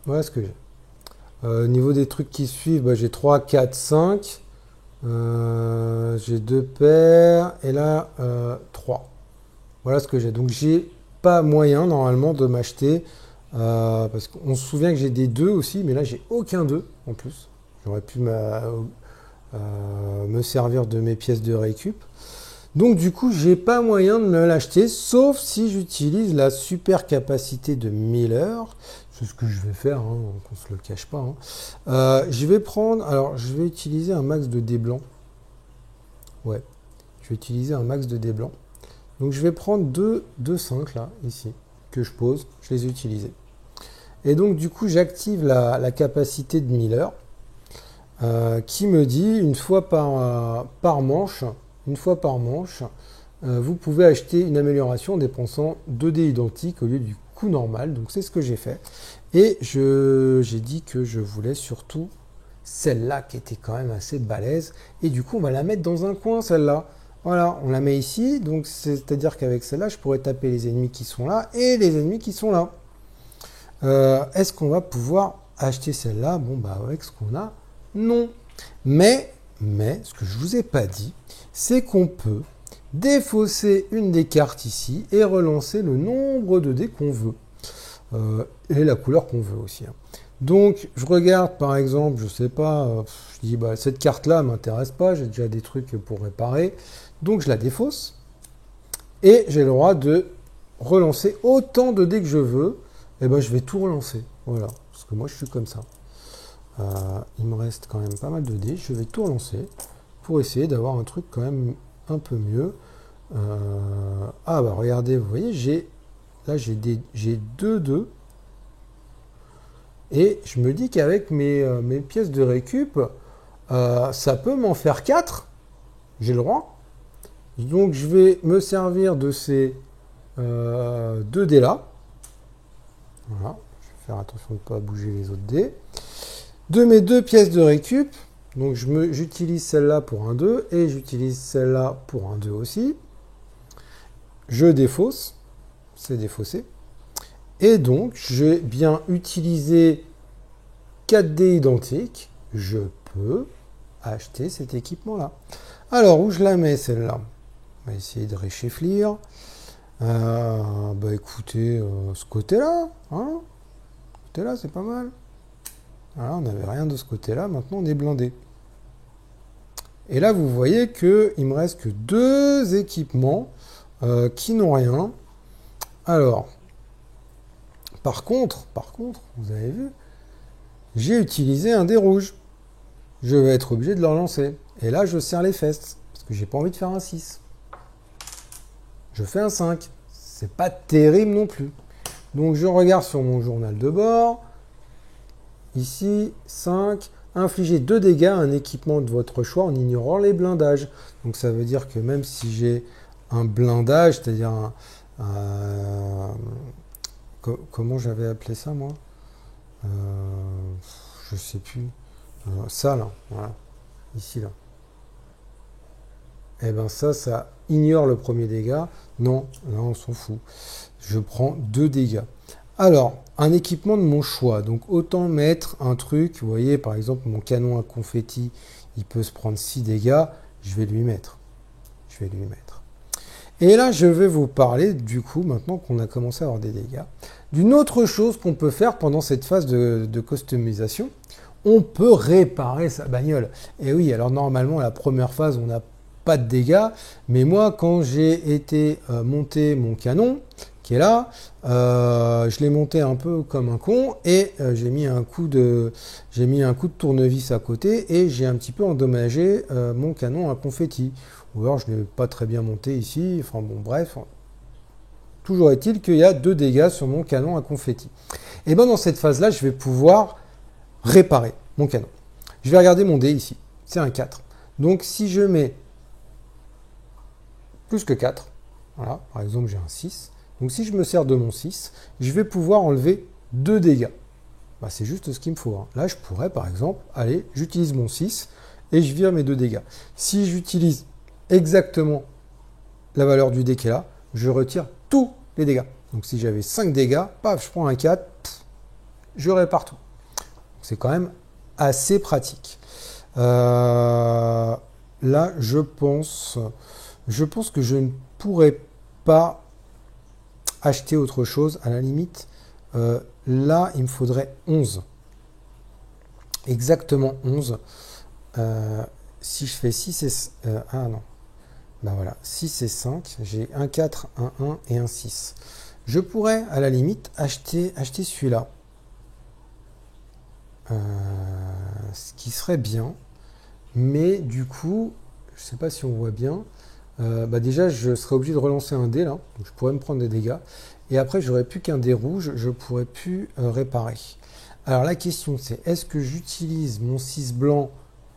Voilà ce que j'ai. Au niveau des trucs qui suivent, j'ai 3, 4, 5. J'ai 2 paires. Et là, 3. Voilà ce que j'ai. Donc j'ai pas moyen normalement de m'acheter. Parce qu'on se souvient que j'ai des 2 aussi. Mais là, j'ai aucun 2 en plus. J'aurais pu me servir de mes pièces de récup. Donc du coup, j'ai pas moyen de me l'acheter, sauf si j'utilise la super capacité de Miller. C'est ce que je vais faire, hein, qu'on se le cache pas. Hein. Je vais prendre, alors je vais utiliser un max de dés blancs. Ouais, je vais utiliser un max de dés blancs. Donc je vais prendre 2 5 là, ici, que je pose, je les ai utilisés. Et donc du coup, j'active la capacité de Miller, qui me dit une fois par manche, vous pouvez acheter une amélioration en dépensant 2 dés identiques au lieu du coût normal. Donc c'est ce que j'ai fait. Et j'ai dit que je voulais surtout celle-là qui était quand même assez balèze. Et du coup, on va la mettre dans un coin, celle-là. Voilà, on la met ici. Donc c'est-à-dire qu'avec celle-là, je pourrais taper les ennemis qui sont là et les ennemis qui sont là. Est-ce qu'on va pouvoir acheter celle-là? Bon, avec ce qu'on a, non. Mais, ce que je ne vous ai pas dit, c'est qu'on peut défausser une des cartes ici et relancer le nombre de dés qu'on veut. Et la couleur qu'on veut aussi. Hein. Donc, je regarde par exemple, je sais pas, je dis cette carte-là m'intéresse pas, j'ai déjà des trucs pour réparer. Donc, je la défausse. Et j'ai le droit de relancer autant de dés que je veux. Et je vais tout relancer. Voilà. Parce que moi, je suis comme ça. Il me reste quand même pas mal de dés. Je vais tout relancer pour essayer d'avoir un truc quand même un peu mieux. Regardez, vous voyez, j'ai 2 2. Et je me dis qu'avec mes pièces de récup, ça peut m'en faire 4. J'ai le droit. Donc je vais me servir de ces 2 dés là. Voilà. Je vais faire attention de ne pas bouger les autres dés. De mes 2 pièces de récup, donc j'utilise celle-là pour un 2 et j'utilise celle-là pour un 2 aussi. Je défausse, c'est défaussé. Et donc, j'ai bien utilisé 4 dés identiques, je peux acheter cet équipement-là. Alors, où je la mets, celle-là? On va essayer de réchéflir. Bah écoutez, ce côté-là, hein, ce côté-là, c'est pas mal. Voilà, on n'avait rien de ce côté-là, maintenant on est blindé. Et là, vous voyez qu'il me reste que 2 équipements qui n'ont rien. Alors, par contre, vous avez vu, j'ai utilisé un dé rouge. Je vais être obligé de le relancer. Et là, je serre les fesses, parce que j'ai pas envie de faire un 6. Je fais un 5. C'est pas terrible non plus. Donc, je regarde sur mon journal de bord. Ici, 5. Infliger 2 dégâts à un équipement de votre choix en ignorant les blindages. Donc, ça veut dire que même si j'ai un blindage, c'est-à-dire comment j'avais appelé ça, moi je sais plus. Ça, là. Voilà. Ici, là. Et bien ça ignore le premier dégât. Non, là, on s'en fout. Je prends 2 dégâts. Alors, un équipement de mon choix. Donc, autant mettre un truc. Vous voyez, par exemple, mon canon à confetti, il peut se prendre 6 dégâts. Je vais lui mettre. Et là, je vais vous parler, du coup, maintenant qu'on a commencé à avoir des dégâts, d'une autre chose qu'on peut faire pendant cette phase de customisation. On peut réparer sa bagnole. Et oui, alors normalement, la première phase, on n'a pas de dégâts. Mais moi, quand j'ai été monter mon canon, qui est là, je l'ai monté un peu comme un con et j'ai mis un coup de tournevis à côté et j'ai un petit peu endommagé mon canon à confetti. Ou alors je ne l'ai pas très bien monté ici. Enfin bon, bref. Toujours est-il qu'il y a 2 dégâts sur mon canon à confetti. Et bien dans cette phase-là, je vais pouvoir réparer mon canon. Je vais regarder mon dé ici. C'est un 4. Donc si je mets plus que 4, voilà, par exemple j'ai un 6. Donc si je me sers de mon 6, je vais pouvoir enlever 2 dégâts. Bah, c'est juste ce qu'il me faut. Hein. Là, je pourrais par exemple, allez, j'utilise mon 6 et je vire mes 2 dégâts. Si j'utilise exactement la valeur du dé qui est là, je retire tous les dégâts. Donc si j'avais 5 dégâts, paf, je prends un 4, je répare tout. C'est quand même assez pratique. Là, je pense que je ne pourrais pas acheter autre chose. À la limite, là, il me faudrait 11. Exactement 11. Si je fais 6 et... ah non. Ben voilà, 6 et 5. J'ai un 4, un 1 et un 6. Je pourrais, à la limite, acheter celui-là. Ce qui serait bien. Mais du coup, je ne sais pas si on voit bien. Bah déjà, je serais obligé de relancer un dé là. Donc je pourrais me prendre des dégâts. Et après, j'aurais plus qu'un dé rouge. Je pourrais plus réparer. Alors la question c'est, est-ce que j'utilise mon 6 blanc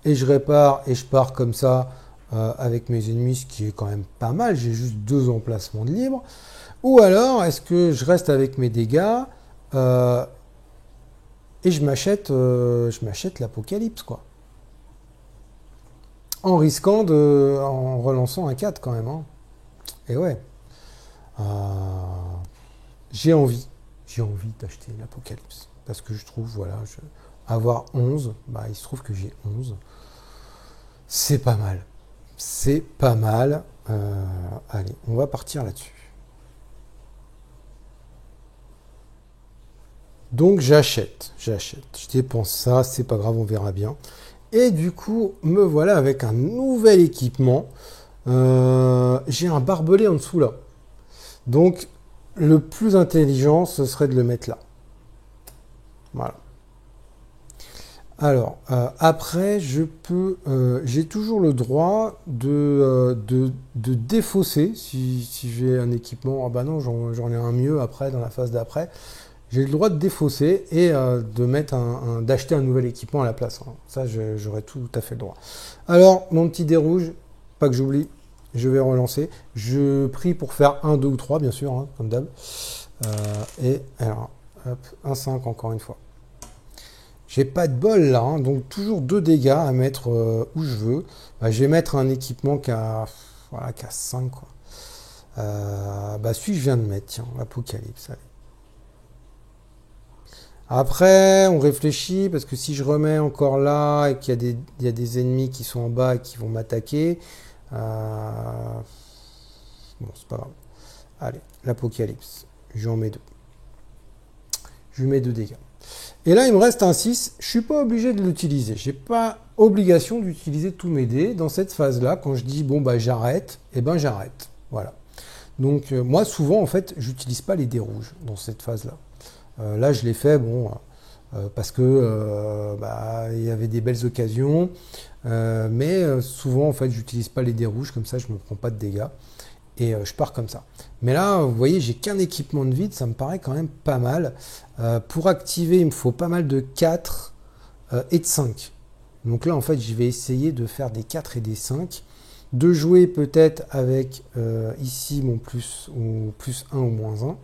et je répare et je pars comme ça avec mes ennemis, ce qui est quand même pas mal. J'ai juste 2 emplacements de libre. Ou alors, est-ce que je reste avec mes dégâts et je m'achète l'Apocalypse, quoi. En relançant un 4 quand même. Hein. Et ouais. J'ai envie d'acheter l'Apocalypse. Parce que je trouve, voilà, avoir 11, bah, il se trouve que j'ai 11. C'est pas mal. C'est pas mal. Allez, on va partir là-dessus. Donc j'achète. Je dépense ça, c'est pas grave, on verra bien. Et du coup, me voilà avec un nouvel équipement. J'ai un barbelé en dessous là. Donc, le plus intelligent, ce serait de le mettre là. Voilà. Alors, après, j'ai toujours le droit de défausser si j'ai un équipement. Ah bah non, j'en ai un mieux après, dans la phase d'après. J'ai le droit de défausser et d'acheter un nouvel équipement à la place. Hein. Ça, j'aurais tout à fait le droit. Alors, mon petit dé rouge, pas que j'oublie, je vais relancer. Je prie pour faire 1, 2 ou 3, bien sûr, hein, comme d'hab. Et alors, hop, un 5 encore une fois. J'ai pas de bol là, hein, donc toujours 2 dégâts à mettre où je veux. Bah, je vais mettre un équipement qui a 5. Quoi. Celui que je viens de mettre, tiens, l'Apocalypse. Allez. Après, on réfléchit parce que si je remets encore là et qu'il y a il y a des ennemis qui sont en bas et qui vont m'attaquer, bon, c'est pas grave. Allez, l'Apocalypse. Je lui en mets 2. Je lui mets 2 dégâts. Et là, il me reste un 6. Je suis pas obligé de l'utiliser. J'ai pas obligation d'utiliser tous mes dés dans cette phase-là. Quand je dis bon bah j'arrête, eh ben j'arrête. Voilà. Donc moi souvent en fait, j'utilise pas les dés rouges dans cette phase-là. Là, je l'ai fait bon parce que bah, il y avait des belles occasions, mais souvent en fait, j'utilise pas les dés rouges comme ça, je me prends pas de dégâts. Et je pars comme ça. Mais là, vous voyez, j'ai qu'un équipement de vide, ça me paraît quand même pas mal. Pour activer, il me faut pas mal de 4 et de 5. Donc là, en fait, je vais essayer de faire des 4 et des 5. De jouer peut-être avec ici mon plus, ou plus 1 ou moins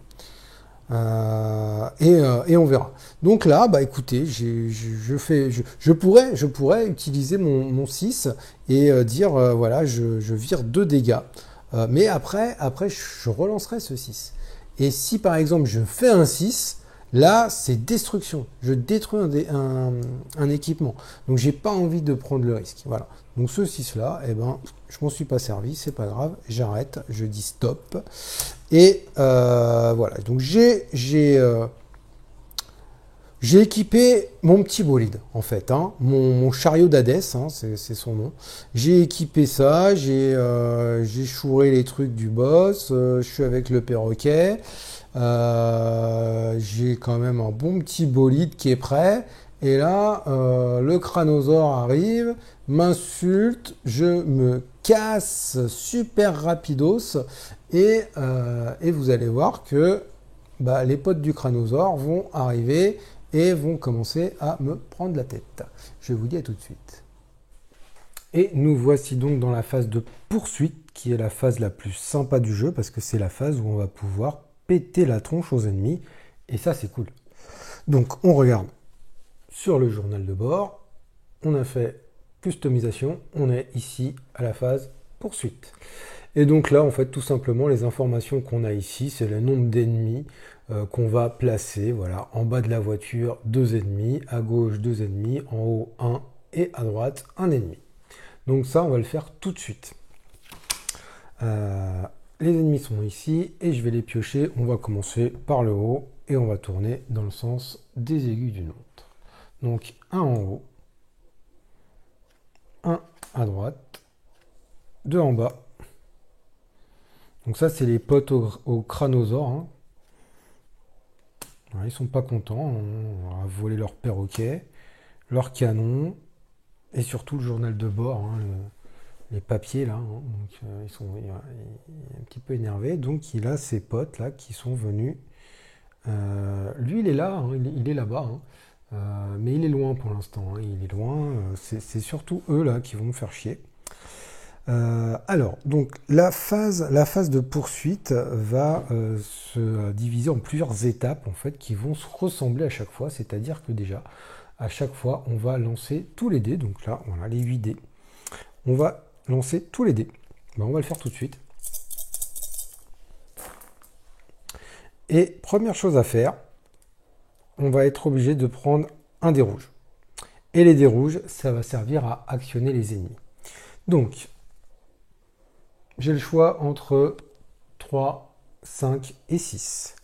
1. Et on verra. Donc là, bah écoutez, je pourrais utiliser mon 6 et dire, voilà, je vire 2 dégâts. Mais après, je relancerai ce 6. Et si par exemple je fais un 6, là c'est destruction. Je détruis un équipement. Donc j'ai pas envie de prendre le risque. Voilà. Donc ce 6 là, eh ben, je m'en suis pas servi, c'est pas grave, j'arrête, je dis stop. Et voilà. Donc j'ai équipé mon petit bolide, en fait, hein, mon chariot d'Hadès, hein, c'est son nom. J'ai équipé ça, j'ai chouré les trucs du boss, je suis avec le perroquet, j'ai quand même un bon petit bolide qui est prêt. Et là, le crânosaure arrive, m'insulte, je me casse super rapidos, et vous allez voir que bah, les potes du crânosaure vont arriver et vont commencer à me prendre la tête. Je vous dis à tout de suite. Et nous voici donc dans la phase de poursuite, qui est la phase la plus sympa du jeu, parce que c'est la phase où on va pouvoir péter la tronche aux ennemis, et ça c'est cool. Donc on regarde sur le journal de bord, on a fait customisation, on est ici à la phase poursuite. Et donc là, en fait, tout simplement, les informations qu'on a ici, c'est le nombre d'ennemis qu'on va placer. Voilà, en bas de la voiture, 2 ennemis, à gauche, 2 ennemis, en haut, 1, et à droite, 1 ennemi. Donc ça, on va le faire tout de suite. Les ennemis sont ici, et je vais les piocher. On va commencer par le haut, et on va tourner dans le sens des aiguilles d'une montre. Donc, 1 en haut, 1 à droite, 2 en bas. Donc ça, c'est les potes au crânosaure. Hein. Ouais, ils sont pas contents. On a volé leur perroquet, leur canon, et surtout le journal de bord, hein, les papiers là. Hein. Donc ils sont un petit peu énervés. Donc il a ses potes là qui sont venus. Lui, il est là, hein, il est là-bas. Hein. Mais il est loin pour l'instant. Hein, il est loin. C'est surtout eux là qui vont me faire chier. Alors, donc la phase de poursuite va se diviser en plusieurs étapes en fait qui vont se ressembler à chaque fois, c'est-à-dire que déjà à chaque fois on va lancer tous les dés, donc là voilà les 8 dés, on va lancer tous les dés, ben, on va le faire tout de suite. Et première chose à faire, on va être obligé de prendre un dé rouge. Et les dés rouges, ça va servir à actionner les ennemis. Donc j'ai le choix entre 3, 5 et 6.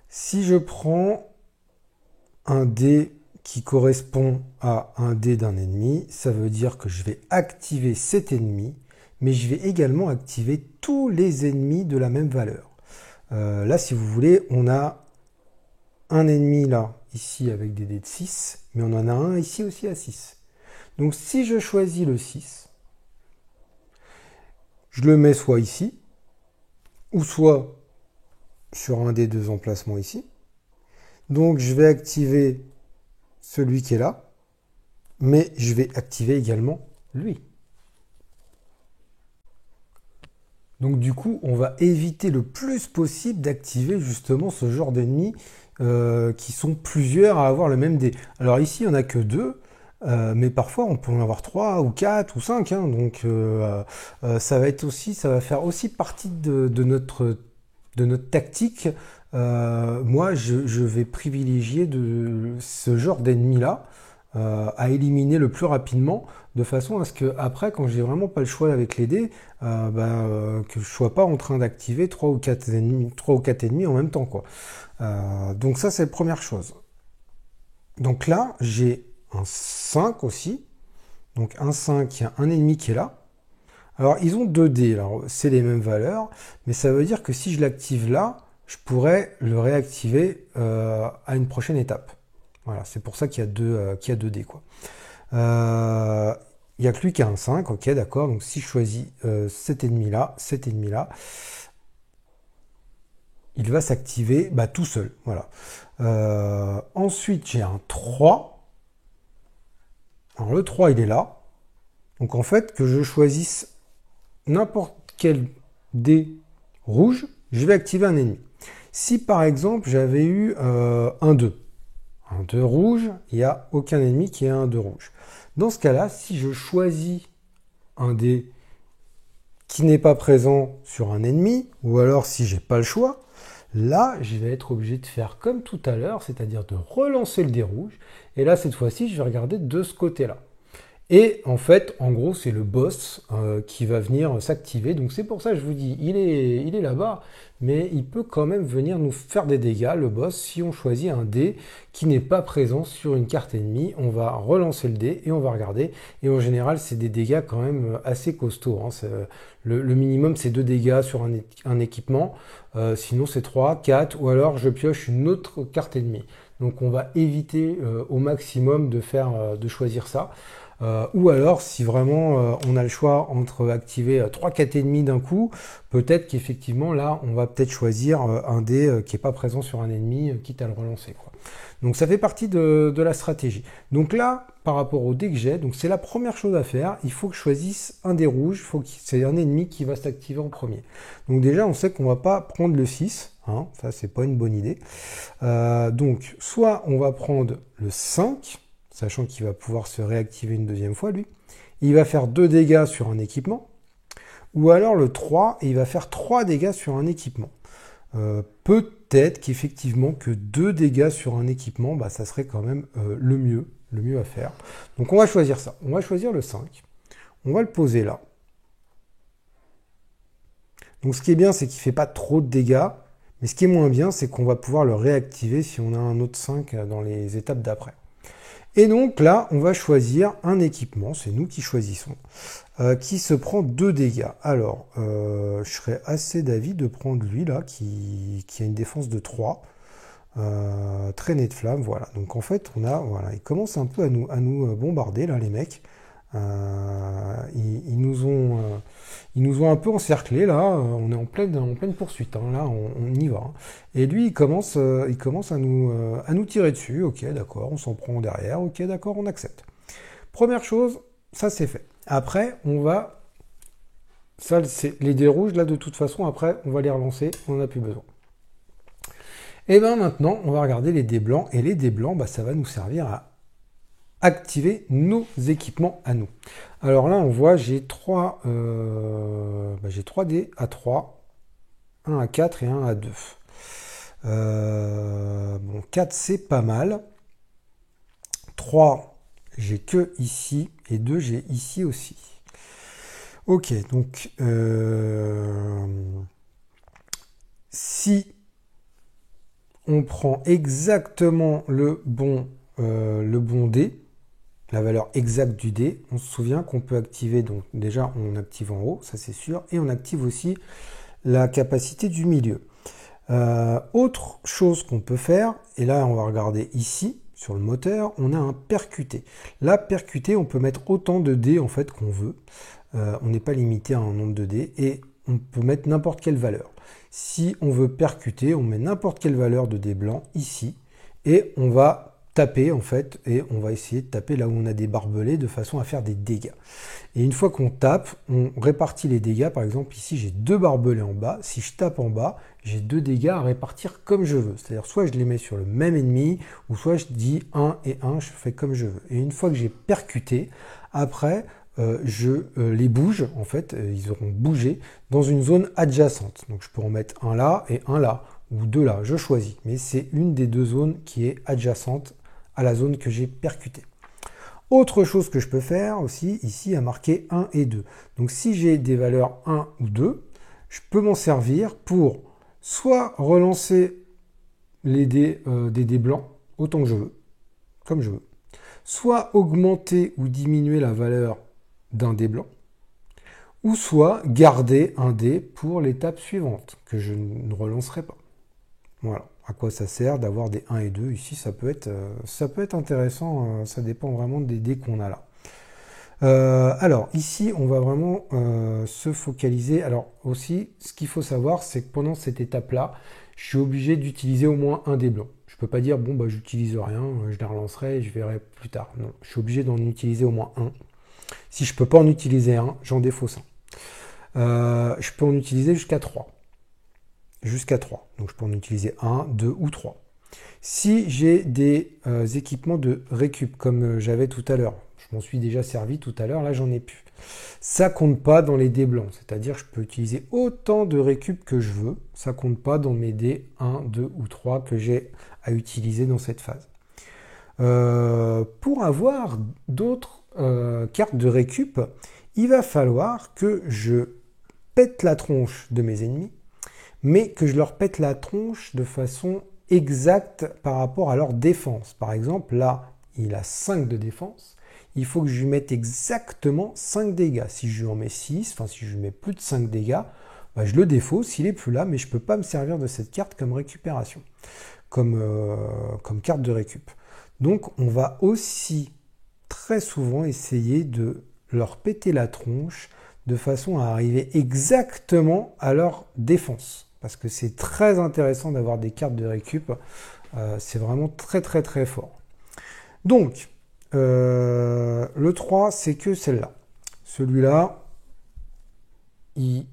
Si je prends un dé qui correspond à un dé d'un ennemi, ça veut dire que je vais activer cet ennemi, mais je vais également activer tous les ennemis de la même valeur. Là, si vous voulez, on a un ennemi là, ici avec des dés de 6, mais on en a un ici aussi à 6. Donc si je choisis le 6, je le mets soit ici, ou soit sur un des 2 emplacements ici. Donc je vais activer celui qui est là, mais je vais activer également lui. Donc du coup, on va éviter le plus possible d'activer justement ce genre d'ennemis qui sont plusieurs à avoir le même dé. Alors ici, il n'y en a que 2. Mais parfois on peut en avoir 3 ou 4 ou 5, hein, donc ça va faire aussi partie de notre tactique moi je vais privilégier ce genre d'ennemis-là à éliminer le plus rapidement, de façon à ce que après, quand j'ai vraiment pas le choix avec les dés, que je sois pas en train d'activer 3 ou 4 ennemis en même temps, quoi. Donc ça, c'est la première chose. Donc là, j'ai un 5 aussi. Donc un 5, il y a un ennemi qui est là. Alors, ils ont 2 dés, alors c'est les mêmes valeurs, mais ça veut dire que si je l'active là, je pourrais le réactiver à une prochaine étape. Voilà, c'est pour ça qu'il y a deux dés, quoi. Il n'y a que lui qui a un 5, ok, d'accord. Donc si je choisis cet ennemi-là, il va s'activer tout seul. Voilà. Ensuite, j'ai un 3. Alors le 3, il est là. Donc en fait, que je choisisse n'importe quel dé rouge, je vais activer un ennemi. Si par exemple, j'avais eu un 2 rouge, il n'y a aucun ennemi qui ait un 2 rouge. Dans ce cas-là, si je choisis un dé qui n'est pas présent sur un ennemi, ou alors si j'ai pas le choix, là, je vais être obligé de faire comme tout à l'heure, c'est-à-dire de relancer le dé rouge. Et là, cette fois-ci, je vais regarder de ce côté-là. Et en fait, en gros, c'est le boss qui va venir s'activer. Donc c'est pour ça que je vous dis, il est là-bas, mais il peut quand même venir nous faire des dégâts, le boss, si on choisit un dé qui n'est pas présent sur une carte ennemie. On va relancer le dé et on va regarder. Et en général, c'est des dégâts quand même assez costauds, hein. Le minimum, c'est 2 dégâts sur un équipement. Sinon, c'est 3, 4, ou alors je pioche une autre carte ennemie. Donc on va éviter au maximum de choisir ça. Ou alors, si vraiment on a le choix entre activer 3-4 ennemis d'un coup, peut-être qu'effectivement, là, on va peut-être choisir un dé qui n'est pas présent sur un ennemi, quitte à le relancer, quoi. Donc ça fait partie de la stratégie. Donc là, par rapport au dé que j'ai, donc c'est la première chose à faire, il faut que je choisisse un dé rouge, c'est un ennemi qui va s'activer en premier. Donc déjà, on sait qu'on ne va pas prendre le 6, hein, ça c'est pas une bonne idée. Donc soit on va prendre le 5, sachant qu'il va pouvoir se réactiver une deuxième fois, lui. Il va faire 2 dégâts sur un équipement. Ou alors le 3, et il va faire 3 dégâts sur un équipement. Peut-être qu'effectivement que 2 dégâts sur un équipement, ça serait quand même le mieux à faire. Donc on va choisir ça. On va choisir le 5. On va le poser là. Donc ce qui est bien, c'est qu'il ne fait pas trop de dégâts. Mais ce qui est moins bien, c'est qu'on va pouvoir le réactiver si on a un autre 5 dans les étapes d'après. Et donc là, on va choisir un équipement, c'est nous qui choisissons, qui se prend 2 dégâts. Alors, je serais assez d'avis de prendre lui là, qui a une défense de 3, traînée de flamme, voilà. Donc en fait, voilà, ils commencent un peu à nous bombarder là, les mecs. Ils nous ont un peu encerclés là, on est en pleine poursuite, hein, là on y va. Hein. Et lui il commence à nous tirer dessus, ok d'accord, on s'en prend derrière, ok d'accord, on accepte. Première chose, ça c'est fait. Après les dés rouges là de toute façon, après on va les relancer, on n'en a plus besoin. Et bien maintenant on va regarder les dés blancs, et les dés blancs ça va nous servir à activer nos équipements à nous. Alors là, on voit, j'ai 3 dés à 3, un à 4 et un à 2. Bon, 4, c'est pas mal. 3, j'ai que ici, et 2, j'ai ici aussi. Ok, donc, si on prend exactement le bon dé, la valeur exacte du dé, on se souvient qu'on peut activer, donc déjà on active en haut, ça c'est sûr, et on active aussi la capacité du milieu. Autre chose qu'on peut faire, et là on va regarder ici, sur le moteur, on a un percuté. Là, percuté, on peut mettre autant de dés en fait qu'on veut, on n'est pas limité à un nombre de dés, et on peut mettre n'importe quelle valeur. Si on veut percuter, on met n'importe quelle valeur de dés blancs ici, et on va taper en fait, et on va essayer de taper là où on a des barbelés de façon à faire des dégâts. Et une fois qu'on tape, on répartit les dégâts. Par exemple ici j'ai 2 barbelés en bas, si je tape en bas, j'ai 2 dégâts à répartir comme je veux. C'est-à-dire soit je les mets sur le même ennemi, ou soit je dis 1 et 1, je fais comme je veux. Et une fois que j'ai percuté, après je les bouge, en fait, ils auront bougé dans une zone adjacente. Donc je peux en mettre un là et un là, ou 2 là, je choisis. Mais c'est une des deux zones qui est adjacente à la zone que j'ai percutée. Autre chose que je peux faire aussi, ici, à marquer 1 et 2. Donc si j'ai des valeurs 1 ou 2, je peux m'en servir pour soit relancer les dés, des dés blancs autant que je veux, comme je veux, soit augmenter ou diminuer la valeur d'un dé blanc, ou soit garder un dé pour l'étape suivante, que je ne relancerai pas. Voilà, à quoi ça sert d'avoir des 1 et 2. Ici, ça peut être intéressant, ça dépend vraiment des dés qu'on a là. Alors, ici, on va vraiment se focaliser. Alors, aussi, ce qu'il faut savoir, c'est que pendant cette étape-là, je suis obligé d'utiliser au moins un dé blanc. Je ne peux pas dire, bon, bah, j'utilise rien, je les relancerai et je verrai plus tard. Non, je suis obligé d'en utiliser au moins un. Si je ne peux pas en utiliser un, j'en défausse un. Je peux en utiliser jusqu'à 3. Jusqu'à 3. Donc, je peux en utiliser 1, 2 ou 3. Si j'ai des équipements de récup, comme j'avais tout à l'heure, je m'en suis déjà servi tout à l'heure, là j'en ai plus. Ça compte pas dans les dés blancs, c'est-à-dire je peux utiliser autant de récup que je veux, ça compte pas dans mes dés 1, 2 ou 3 que j'ai à utiliser dans cette phase. Pour avoir d'autres cartes de récup, il va falloir que je pète la tronche de mes ennemis, mais que je leur pète la tronche de façon exacte par rapport à leur défense. Par exemple, là, il a 5 de défense. Il faut que je lui mette exactement 5 dégâts. Si je lui en mets 6, enfin si je lui mets plus de 5 dégâts, bah, je le défausse, il est plus là, mais je ne peux pas me servir de cette carte comme récupération, comme carte de récup. Donc on va aussi très souvent essayer de leur péter la tronche de façon à arriver exactement à leur défense. Parce que c'est très intéressant d'avoir des cartes de récup. C'est vraiment très très très fort. Donc, le 3, c'est que celle-là. Celui-là, il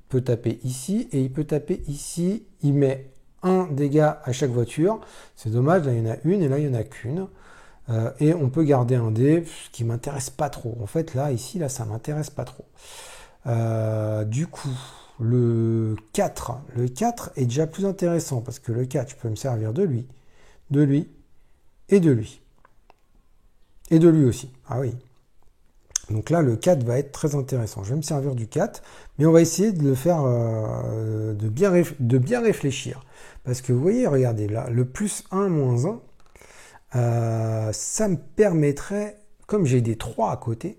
peut taper ici et il peut taper ici. Il met un dégât à chaque voiture. C'est dommage, là il y en a une et là il n'y en a qu'une. Et on peut garder un dé, ce qui ne m'intéresse pas trop. En fait, là, ici, là, ça ne m'intéresse pas trop. Du coup, le 4 est déjà plus intéressant parce que le 4, je peux me servir de lui et de lui. Et de lui aussi. Ah oui. Donc là, le 4 va être très intéressant. Je vais me servir du 4, mais on va essayer de le faire, de bien réfléchir. Parce que vous voyez, regardez là, le plus 1, moins 1, ça me permettrait, comme j'ai des 3 à côté,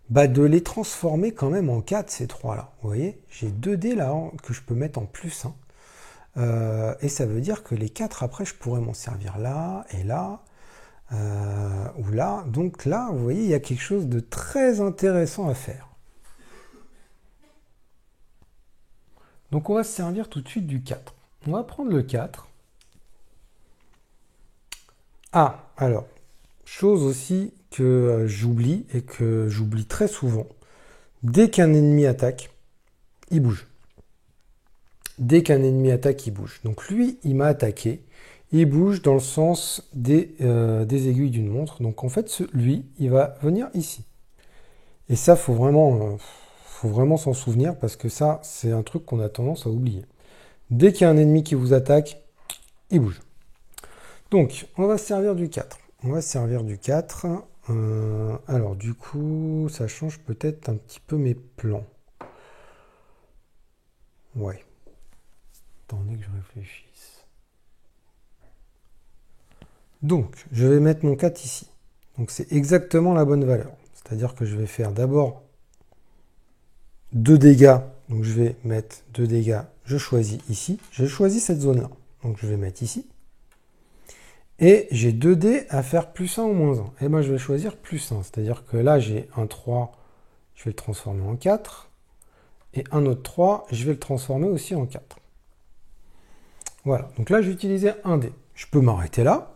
bah de les transformer quand même en 4, ces 3-là. Vous voyez, j'ai 2 dés là que je peux mettre en plus 1. Et ça veut dire que les 4 après, je pourrais m'en servir là et là. Ou là. Donc là, vous voyez, il y a quelque chose de très intéressant à faire. Donc on va se servir tout de suite du 4. On va prendre le 4. Ah, alors, chose aussi que j'oublie et que j'oublie très souvent. Dès qu'un ennemi attaque, il bouge. Dès qu'un ennemi attaque, il bouge. Donc lui, il m'a attaqué. Il bouge dans le sens des aiguilles d'une montre. Donc en fait, lui, il va venir ici. Et ça, faut vraiment s'en souvenir parce que ça, c'est un truc qu'on a tendance à oublier. Dès qu'il y a un ennemi qui vous attaque, il bouge. Donc, on va se servir du 4. On va se servir du 4. Alors, du coup, ça change peut-être un petit peu mes plans. Ouais. Attendez que je réfléchisse. Donc, je vais mettre mon 4 ici. Donc, c'est exactement la bonne valeur. C'est-à-dire que je vais faire d'abord 2 dégâts. Donc, je vais mettre 2 dégâts. Je choisis ici. J'ai choisi cette zone-là. Donc, je vais mettre ici. Et j'ai 2 dés à faire plus 1 ou moins 1. Et moi, je vais choisir plus 1. C'est-à-dire que là, j'ai un 3. Je vais le transformer en 4. Et un autre 3, je vais le transformer aussi en 4. Voilà. Donc là, j'ai utilisé un dé. Je peux m'arrêter là.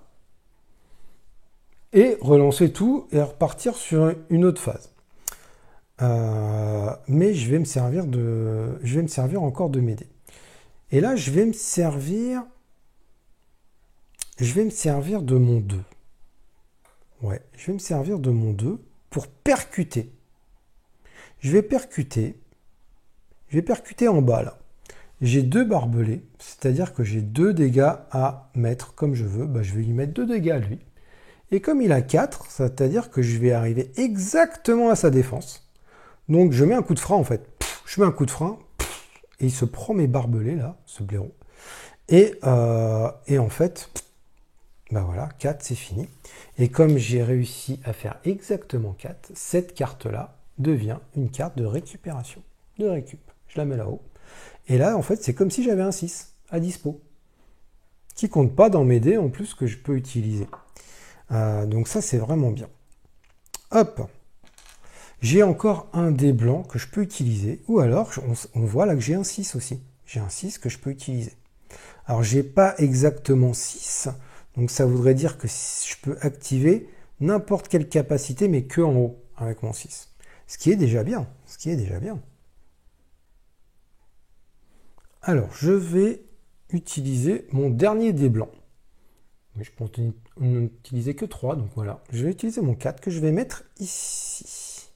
Et relancer tout et repartir sur une autre phase. Mais je vais me servir encore de mes dés. Et là, je vais me servir de mon 2. Ouais, je vais me servir de mon 2 pour percuter. Je vais percuter en bas là. j'ai 2 barbelés, c'est-à-dire que j'ai 2 dégâts à mettre comme je veux. Bah, je vais lui mettre 2 dégâts à lui. Et comme il a 4, c'est-à-dire que je vais arriver exactement à sa défense. Donc je mets un coup de frein en fait. Je mets un coup de frein, et il se prend mes barbelés là, ce blaireau. Et en fait, bah voilà, 4 c'est fini. Et comme j'ai réussi à faire exactement 4, cette carte-là devient une carte de récupération, de récup. Je la mets là-haut. Et là, en fait, c'est comme si j'avais un 6 à dispo, qui compte pas dans mes dés en plus que je peux utiliser. Donc ça, c'est vraiment bien. Hop, j'ai encore un dé blanc que je peux utiliser, ou alors on voit là que j'ai un 6 aussi. J'ai un 6 que je peux utiliser. Alors, j'ai pas exactement 6, donc ça voudrait dire que je peux activer n'importe quelle capacité, mais que en haut, avec mon 6. Ce qui est déjà bien, ce qui est déjà bien. Alors, je vais utiliser mon dernier dé blanc. Mais je peux en utiliser que 3, donc voilà. Je vais utiliser mon 4 que je vais mettre ici.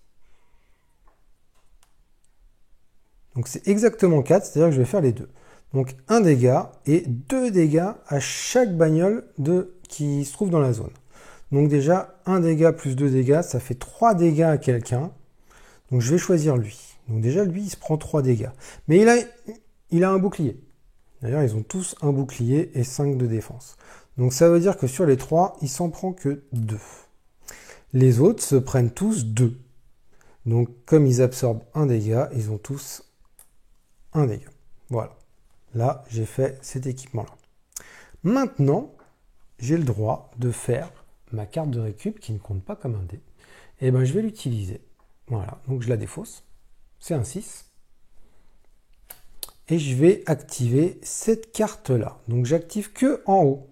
Donc c'est exactement 4, c'est-à-dire que je vais faire les deux. Donc 1 dégât et 2 dégâts à chaque bagnole qui se trouve dans la zone. Donc déjà, 1 dégât plus 2 dégâts, ça fait 3 dégâts à quelqu'un. Donc je vais choisir lui. Donc déjà, lui, il se prend 3 dégâts. Mais il a un bouclier. D'ailleurs, ils ont tous un bouclier et 5 de défense. Donc ça veut dire que sur les 3, il s'en prend que 2. Les autres se prennent tous 2. Donc comme ils absorbent 1 dégât, ils ont tous 1 dégât. Voilà. Là, j'ai fait cet équipement-là. Maintenant, j'ai le droit de faire ma carte de récup qui ne compte pas comme un dé. Et ben, je vais l'utiliser. Voilà, donc je la défausse. C'est un 6. Et je vais activer cette carte-là. Donc j'active que en haut.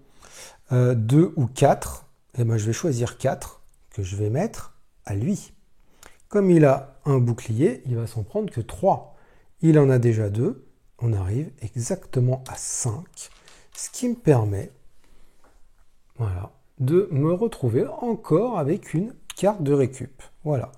2 ou 4. Et ben, je vais choisir 4 que je vais mettre à lui. Comme il a un bouclier, il va s'en prendre que 3. Il en a déjà 2. On arrive exactement à 5, ce qui me permet, voilà, de me retrouver encore avec une carte de récup. Voilà.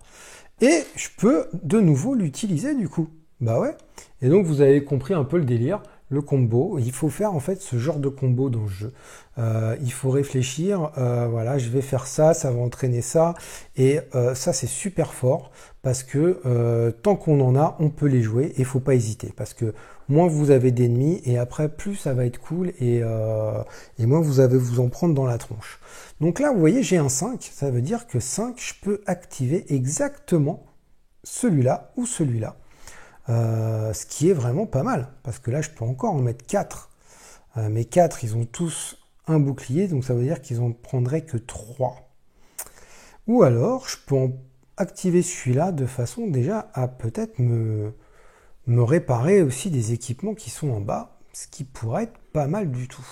Et je peux de nouveau l'utiliser du coup. Bah ouais. Et donc vous avez compris un peu le délire, le combo. Il faut faire en fait ce genre de combo dans le jeu. Il faut réfléchir, voilà, je vais faire ça, ça va entraîner ça. Et ça c'est super fort parce que tant qu'on en a, on peut les jouer et il ne faut pas hésiter. Parce que moins vous avez d'ennemis et après plus ça va être cool et moins vous allez vous en prendre dans la tronche. Donc là vous voyez j'ai un 5, ça veut dire que 5 je peux activer exactement celui-là ou celui-là. Ce qui est vraiment pas mal parce que là je peux encore en mettre 4. Mes 4 ils ont tous un bouclier donc ça veut dire qu'ils en prendraient que 3. Ou alors je peux en activer celui-là de façon déjà à peut-être me réparer aussi des équipements qui sont en bas, ce qui pourrait être pas mal du tout.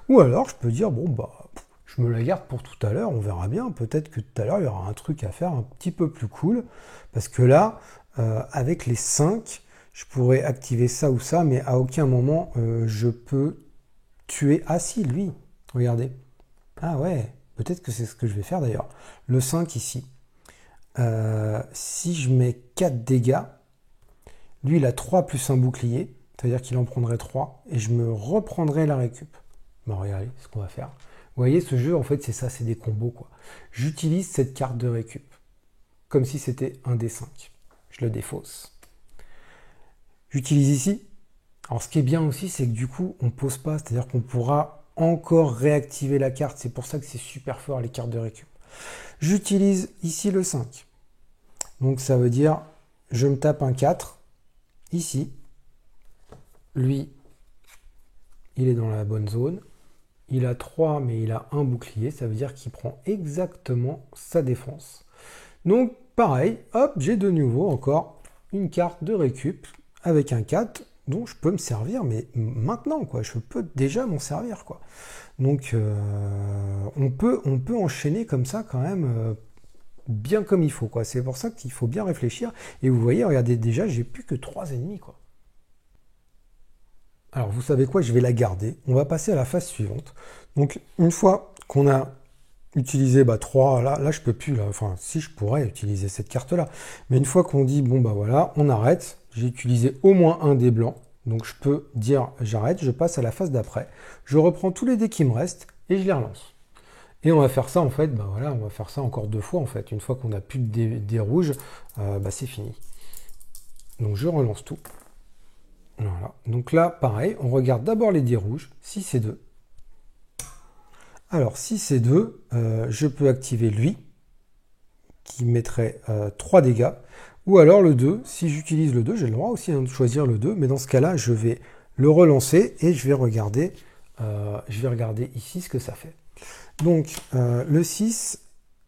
Ou alors je peux dire, bon bah, je me la garde pour tout à l'heure, on verra bien, peut-être que tout à l'heure il y aura un truc à faire un petit peu plus cool, parce que là, avec les 5, je pourrais activer ça ou ça, mais à aucun moment je peux tuer... Ah si, lui, regardez. Ah ouais, peut-être que c'est ce que je vais faire d'ailleurs. Le 5 ici. Si je mets 4 dégâts, lui, il a 3 plus un bouclier, c'est-à-dire qu'il en prendrait 3, et je me reprendrai la récup. Bon, regardez ce qu'on va faire. Vous voyez, ce jeu, en fait, c'est ça, c'est des combos, quoi. J'utilise cette carte de récup, comme si c'était un D5. Je le défausse. J'utilise ici. Alors, ce qui est bien aussi, c'est que du coup, on ne pose pas, c'est-à-dire qu'on pourra encore réactiver la carte. C'est pour ça que c'est super fort, les cartes de récup. J'utilise ici le 5. Donc, ça veut dire, je me tape un 4. Ici, lui, il est dans la bonne zone. Il a 3, mais il a un bouclier. Ça veut dire qu'il prend exactement sa défense. Donc, pareil, hop, j'ai de nouveau encore une carte de récup avec un 4 dont je peux me servir, mais maintenant, quoi. Je peux déjà m'en servir, quoi. Donc, on peut enchaîner comme ça quand même bien comme il faut, quoi. C'est pour ça qu'il faut bien réfléchir. Et vous voyez, regardez, déjà, j'ai plus que 3 ennemis, quoi. Alors, vous savez quoi? Je vais la garder. On va passer à la phase suivante. Donc, une fois qu'on a utilisé 3, là, je peux plus, là. Enfin, si, je pourrais utiliser cette carte-là. Mais une fois qu'on dit, bon, bah voilà, on arrête. J'ai utilisé au moins un dé blanc. Donc je peux dire j'arrête, je passe à la phase d'après. Je reprends tous les dés qui me restent et je les relance. Et on va faire ça en fait, bah voilà, on va faire ça encore 2 fois en fait. Une fois qu'on n'a plus de dés rouges, bah c'est fini. Donc je relance tout. Voilà. Donc là, pareil, on regarde d'abord les dés rouges, 6 et 2. Alors 6 et 2, je peux activer lui, qui mettrait 3 dégâts. Ou alors le 2, si j'utilise le 2, j'ai le droit aussi de choisir le 2, mais dans ce cas-là, je vais le relancer et je vais regarder ici ce que ça fait. Donc le 6,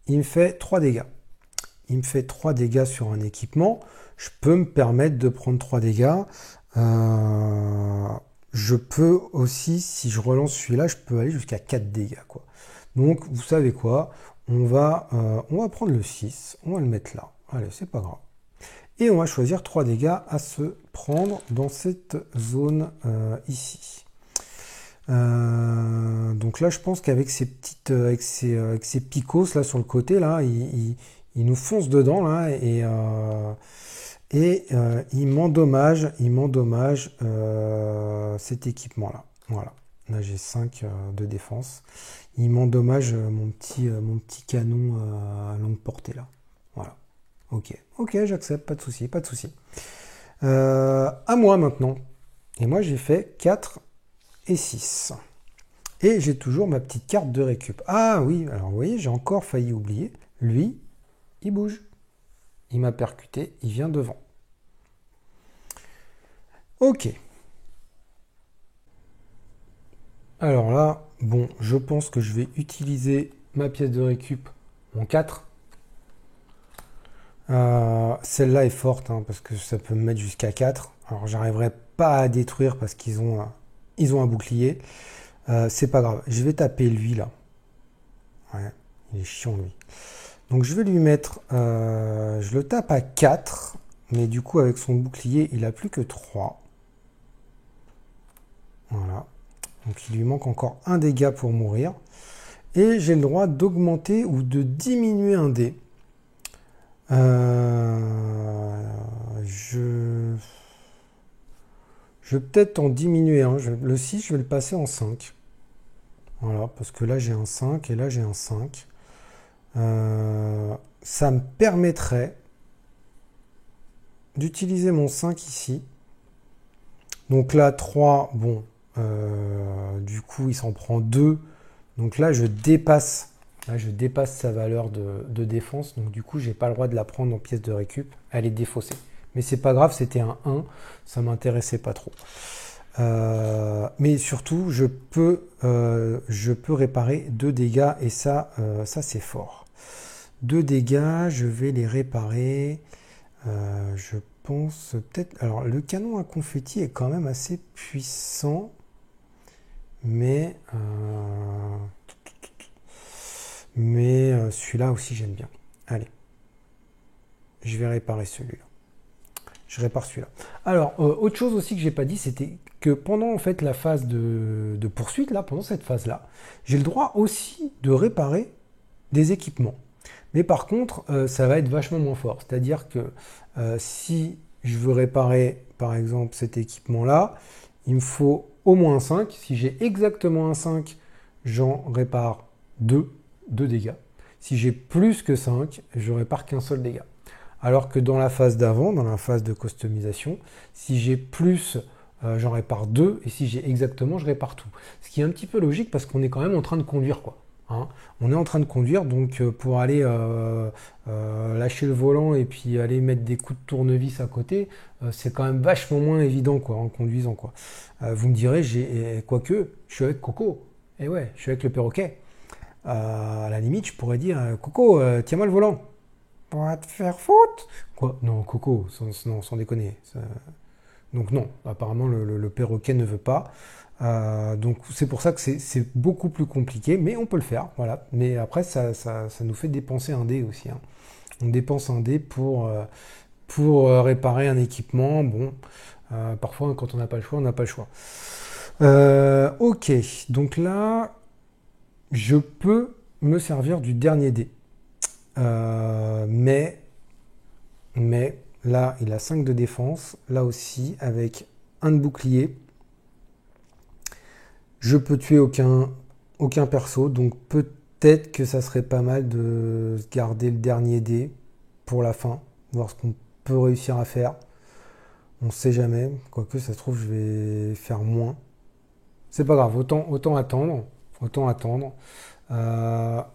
il me fait 3 dégâts. Il me fait 3 dégâts sur un équipement. Je peux me permettre de prendre 3 dégâts. Je peux aussi, si je relance celui-là, je peux aller jusqu'à 4 dégâts, quoi. Donc, vous savez quoi? On va prendre le 6, on va le mettre là. Allez, c'est pas grave. Et on va choisir 3 dégâts à se prendre dans cette zone ici. Donc là, je pense qu'avec ces petites, avec ces picos là sur le côté, là, il nous fonce dedans là et il m'endommage cet équipement là. Voilà. Là, j'ai 5 de défense. Il m'endommage mon petit canon à longue portée là. Voilà. Ok, j'accepte, pas de souci, pas de souci. À moi maintenant. Et moi, j'ai fait 4 et 6. Et j'ai toujours ma petite carte de récup. Ah oui, alors vous voyez, j'ai encore failli oublier. Lui, il bouge. Il m'a percuté, il vient devant. Ok. Alors là, bon, je pense que je vais utiliser ma pièce de récup en 4. Celle-là est forte, hein, parce que ça peut me mettre jusqu'à 4. Alors j'arriverai pas à détruire parce qu'ils ont un bouclier. C'est pas grave, je vais taper lui là. Ouais, il est chiant lui. Donc je vais lui mettre, je le tape à 4, mais du coup avec son bouclier il a plus que 3. Voilà, donc il lui manque encore un dégât pour mourir. Et j'ai le droit d'augmenter ou de diminuer un dé. Je vais peut-être en diminuer un. Le 6, je vais le passer en 5. Voilà, parce que là j'ai un 5 et là j'ai un 5. Ça me permettrait d'utiliser mon 5 ici. Donc là 3, bon, du coup il s'en prend 2. Donc là je dépasse sa valeur de défense. Donc du coup j'ai pas le droit de la prendre en pièce de récup. Elle est défaussée. Mais c'est pas grave, c'était un 1. Ça m'intéressait pas trop. Mais surtout, je peux réparer 2 dégâts et ça c'est fort. 2 dégâts, je vais les réparer. Je pense peut-être. Alors, le canon à confetti est quand même assez puissant, mais celui-là aussi j'aime bien. Allez, je vais réparer celui-là. Je répare celui-là. Alors, autre chose aussi que j'ai pas dit, c'était que pendant en fait la phase de poursuite, là, pendant cette phase-là, j'ai le droit aussi de réparer des équipements. Mais par contre, ça va être vachement moins fort. C'est-à-dire que si je veux réparer, par exemple, cet équipement-là, il me faut au moins 5. Si j'ai exactement un 5, j'en répare 2 dégâts. Si j'ai plus que 5, je répare qu'un seul dégât. Alors que dans la phase d'avant, dans la phase de customisation, si j'ai plus, j'en répare 2, et si j'ai exactement, je répare tout. Ce qui est un petit peu logique parce qu'on est quand même en train de conduire, quoi. Hein, on est en train de conduire, donc pour aller lâcher le volant et puis aller mettre des coups de tournevis à côté, c'est quand même vachement moins évident, quoi, en conduisant, quoi. Vous me direz, quoique, je suis avec Coco. Et ouais, je suis avec le perroquet. À la limite, je pourrais dire, Coco, tiens-moi le volant. On va te faire foutre. Quoi? Non, Coco, sans déconner. Donc non, apparemment le perroquet ne veut pas. Donc c'est pour ça que c'est beaucoup plus compliqué, mais on peut le faire, voilà. Mais après, ça nous fait dépenser un dé aussi, hein. On dépense un dé pour réparer un équipement. Bon, parfois, quand on n'a pas le choix, on n'a pas le choix. Ok, donc là, je peux me servir du dernier dé. Mais là, il a 5 de défense. Là aussi, avec 1 de bouclier. Je peux tuer aucun perso, donc peut-être que ça serait pas mal de garder le dernier dé pour la fin, voir ce qu'on peut réussir à faire. On ne sait jamais, quoique ça se trouve je vais faire moins. C'est pas grave, autant attendre.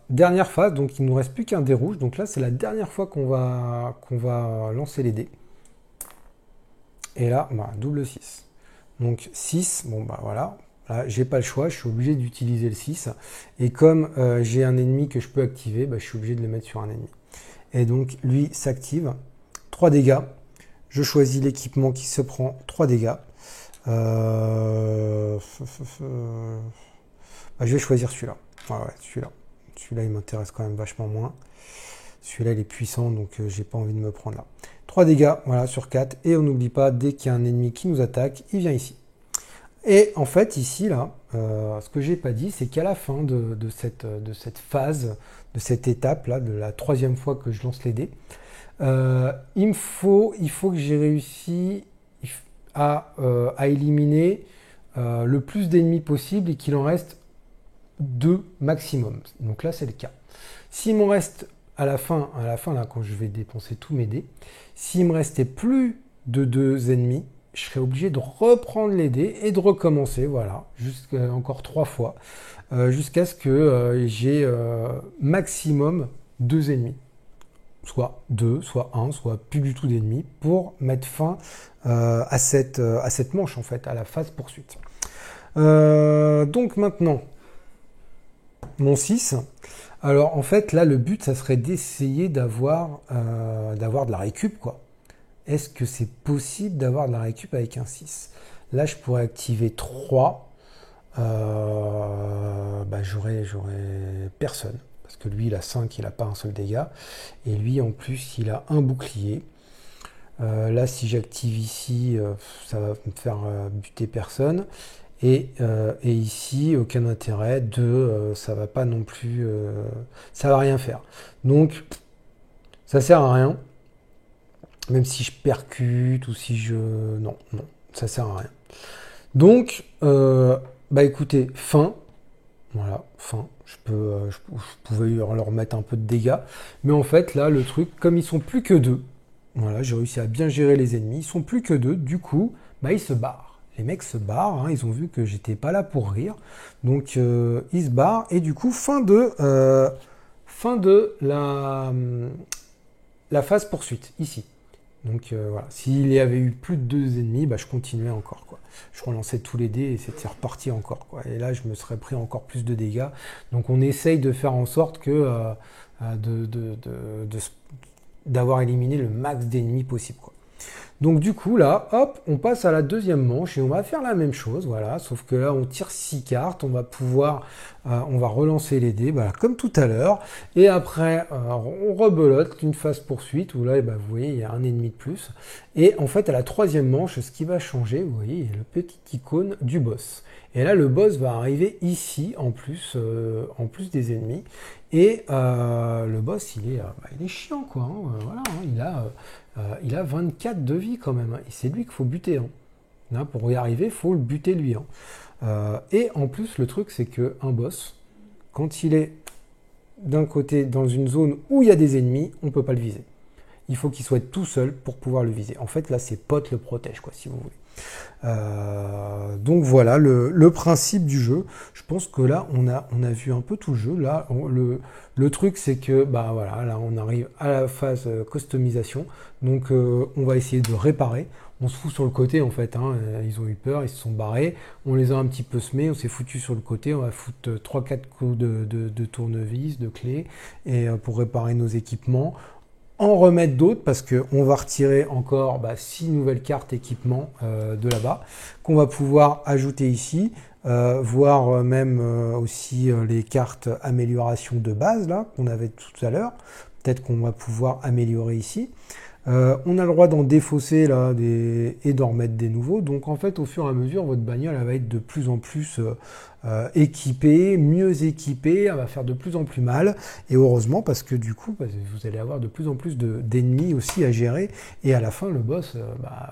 Dernière phase, donc il ne nous reste plus qu'un dé rouge, donc là c'est la dernière fois qu'on va lancer les dés. Et là, bah, double 6. Donc 6, bon bah voilà. Là, j'ai pas le choix, je suis obligé d'utiliser le 6. Et comme j'ai un ennemi que je peux activer, bah, je suis obligé de le mettre sur un ennemi. Et donc lui s'active. 3 dégâts. Je choisis l'équipement qui se prend 3 dégâts. Bah, je vais choisir celui-là. Ouais, celui-là. Celui-là, il m'intéresse quand même vachement moins. Celui-là, il est puissant, donc j'ai pas envie de me prendre là. 3 dégâts, voilà, sur 4. Et on n'oublie pas, dès qu'il y a un ennemi qui nous attaque, il vient ici. Et en fait, ici, là, ce que j'ai pas dit, c'est qu'à la fin de cette phase, de cette étape-là, de la 3e fois que je lance les dés, il faut que j'ai réussi à éliminer le plus d'ennemis possible et qu'il en reste 2 maximum. Donc là, c'est le cas. S'il m'en reste à la fin là, quand je vais dépenser tous mes dés, s'il me restait plus de 2 ennemis, je serais obligé de reprendre les dés et de recommencer, voilà, encore 3 fois, jusqu'à ce que j'ai maximum 2 ennemis. Soit 2, soit 1, soit plus du tout d'ennemis, pour mettre fin à cette manche, en fait, à la phase poursuite. Donc maintenant, mon 6. Alors en fait, là, le but, ça serait d'essayer d'avoir de la récup, quoi. Est-ce que c'est possible d'avoir de la récup avec un 6? Là, je pourrais activer 3. Bah, j'aurais personne. Parce que lui, il a 5, il n'a pas un seul dégât. Et lui, en plus, il a un bouclier. Là, si j'active ici, ça va me faire buter personne. Et ici, aucun intérêt. 2, ça va pas non plus... ça va rien faire. Donc, ça sert à rien. Même si je percute ou si je... Non, ça sert à rien. Donc, bah écoutez, fin. Voilà, fin. Je pouvais leur mettre un peu de dégâts. Mais en fait, là, le truc, comme ils sont plus que 2, voilà, j'ai réussi à bien gérer les ennemis. Ils sont plus que 2, du coup, bah ils se barrent. Les mecs se barrent, hein, ils ont vu que j'étais pas là pour rire. Donc, ils se barrent. Et du coup, fin de la phase poursuite, ici. Donc voilà, s'il y avait eu plus de 2 ennemis, bah, je continuais encore, quoi. Je relançais tous les dés et c'était reparti encore, quoi. Et là, je me serais pris encore plus de dégâts. Donc on essaye de faire en sorte que d'avoir éliminé le max d'ennemis possible, quoi. Donc du coup là, hop, on passe à la 2e manche et on va faire la même chose, voilà, sauf que là on tire 6 cartes, on va pouvoir, on va relancer les dés, voilà, comme tout à l'heure, et après on rebelote une phase poursuite où là, eh ben, vous voyez, il y a un ennemi de plus, et en fait à la 3e manche, ce qui va changer, vous voyez, il y a le petit icône du boss. Et là, le boss va arriver ici, en plus des ennemis. Et le boss, il est chiant, quoi. Hein, voilà, hein, il a 24 de vie, quand même. Hein, et c'est lui qu'il faut buter. Hein. Là, pour y arriver, il faut le buter, lui. Hein. Et en plus, le truc, c'est qu'un boss, quand il est d'un côté dans une zone où il y a des ennemis, on ne peut pas le viser. Il faut qu'il soit tout seul pour pouvoir le viser. En fait, là, ses potes le protègent, quoi, si vous voulez. Donc voilà le principe du jeu. Je pense que là on a vu un peu tout le jeu. Là le truc c'est que bah voilà, là on arrive à la phase customisation. Donc on va essayer de réparer. On se fout sur le côté en fait, hein. Ils ont eu peur, ils se sont barrés. On les a un petit peu semés, on s'est foutu sur le côté. On va foutre 3-4 coups de tournevis, de clés et pour réparer nos équipements. En remettre d'autres parce qu'on va retirer encore 6 nouvelles cartes équipement de là-bas qu'on va pouvoir ajouter ici, voire même aussi les cartes amélioration de base là qu'on avait tout à l'heure. Peut-être qu'on va pouvoir améliorer ici. On a le droit d'en défausser là et d'en remettre des nouveaux. Donc en fait, au fur et à mesure, votre bagnole elle va être de plus en plus équipée, mieux équipée, elle va faire de plus en plus mal. Et heureusement, parce que du coup, vous allez avoir de plus en plus d'ennemis aussi à gérer. Et à la fin, le boss,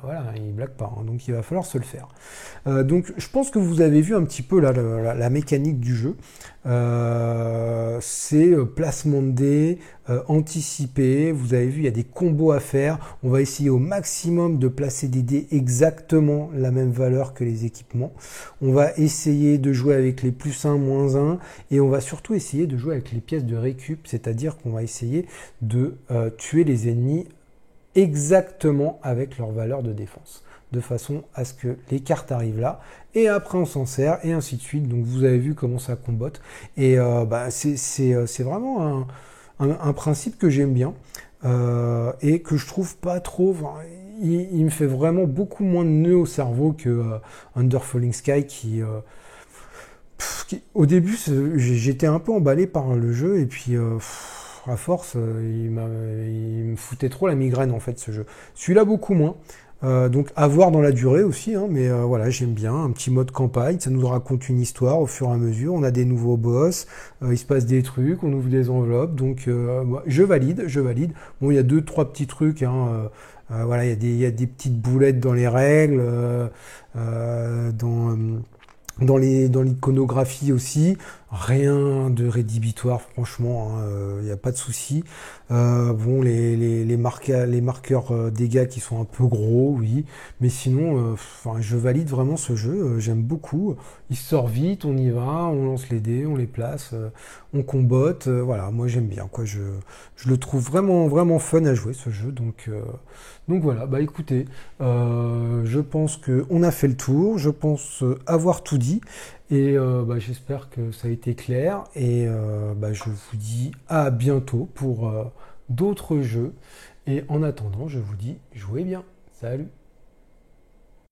voilà, il blague pas. Hein, donc il va falloir se le faire. Donc je pense que vous avez vu un petit peu là, la mécanique du jeu. C'est placement de dés, anticipé. Vous avez vu, il y a des combos à faire. On va essayer au maximum de placer des dés exactement la même valeur que les équipements. On va essayer de jouer avec les +1, -1 et on va surtout essayer de jouer avec les pièces de récup, c'est-à-dire qu'on va essayer de tuer les ennemis exactement avec leur valeur de défense, de façon à ce que les cartes arrivent là, et après on s'en sert, et ainsi de suite. Donc vous avez vu comment ça combotte, et c'est vraiment un principe que j'aime bien, et que je trouve pas trop... il me fait vraiment beaucoup moins de nœuds au cerveau que Under Falling Sky, au début, j'étais un peu emballé par le jeu, et puis... à force, il me foutait trop la migraine en fait ce jeu. Celui-là beaucoup moins. Donc à voir dans la durée aussi, hein, mais voilà, j'aime bien. Un petit mode campagne, ça nous raconte une histoire au fur et à mesure. On a des nouveaux boss, il se passe des trucs, on ouvre des enveloppes, donc je valide. Bon, il y a 2-3 petits trucs, hein, voilà, il y a des petites boulettes dans les règles, dans l'iconographie aussi, rien de rédhibitoire, franchement, il n'y a pas de souci. Bon, les marqueurs dégâts qui sont un peu gros, oui, mais sinon, je valide vraiment ce jeu, j'aime beaucoup. Il sort vite, on y va, on lance les dés, on les place, on combotte, voilà, moi j'aime bien, quoi. Je le trouve vraiment, vraiment fun à jouer ce jeu, donc voilà, bah écoutez, je pense qu'on a fait le tour, je pense avoir tout dit, et j'espère que ça a été clair, et je vous dis à bientôt pour d'autres jeux, et en attendant, je vous dis jouez bien, salut!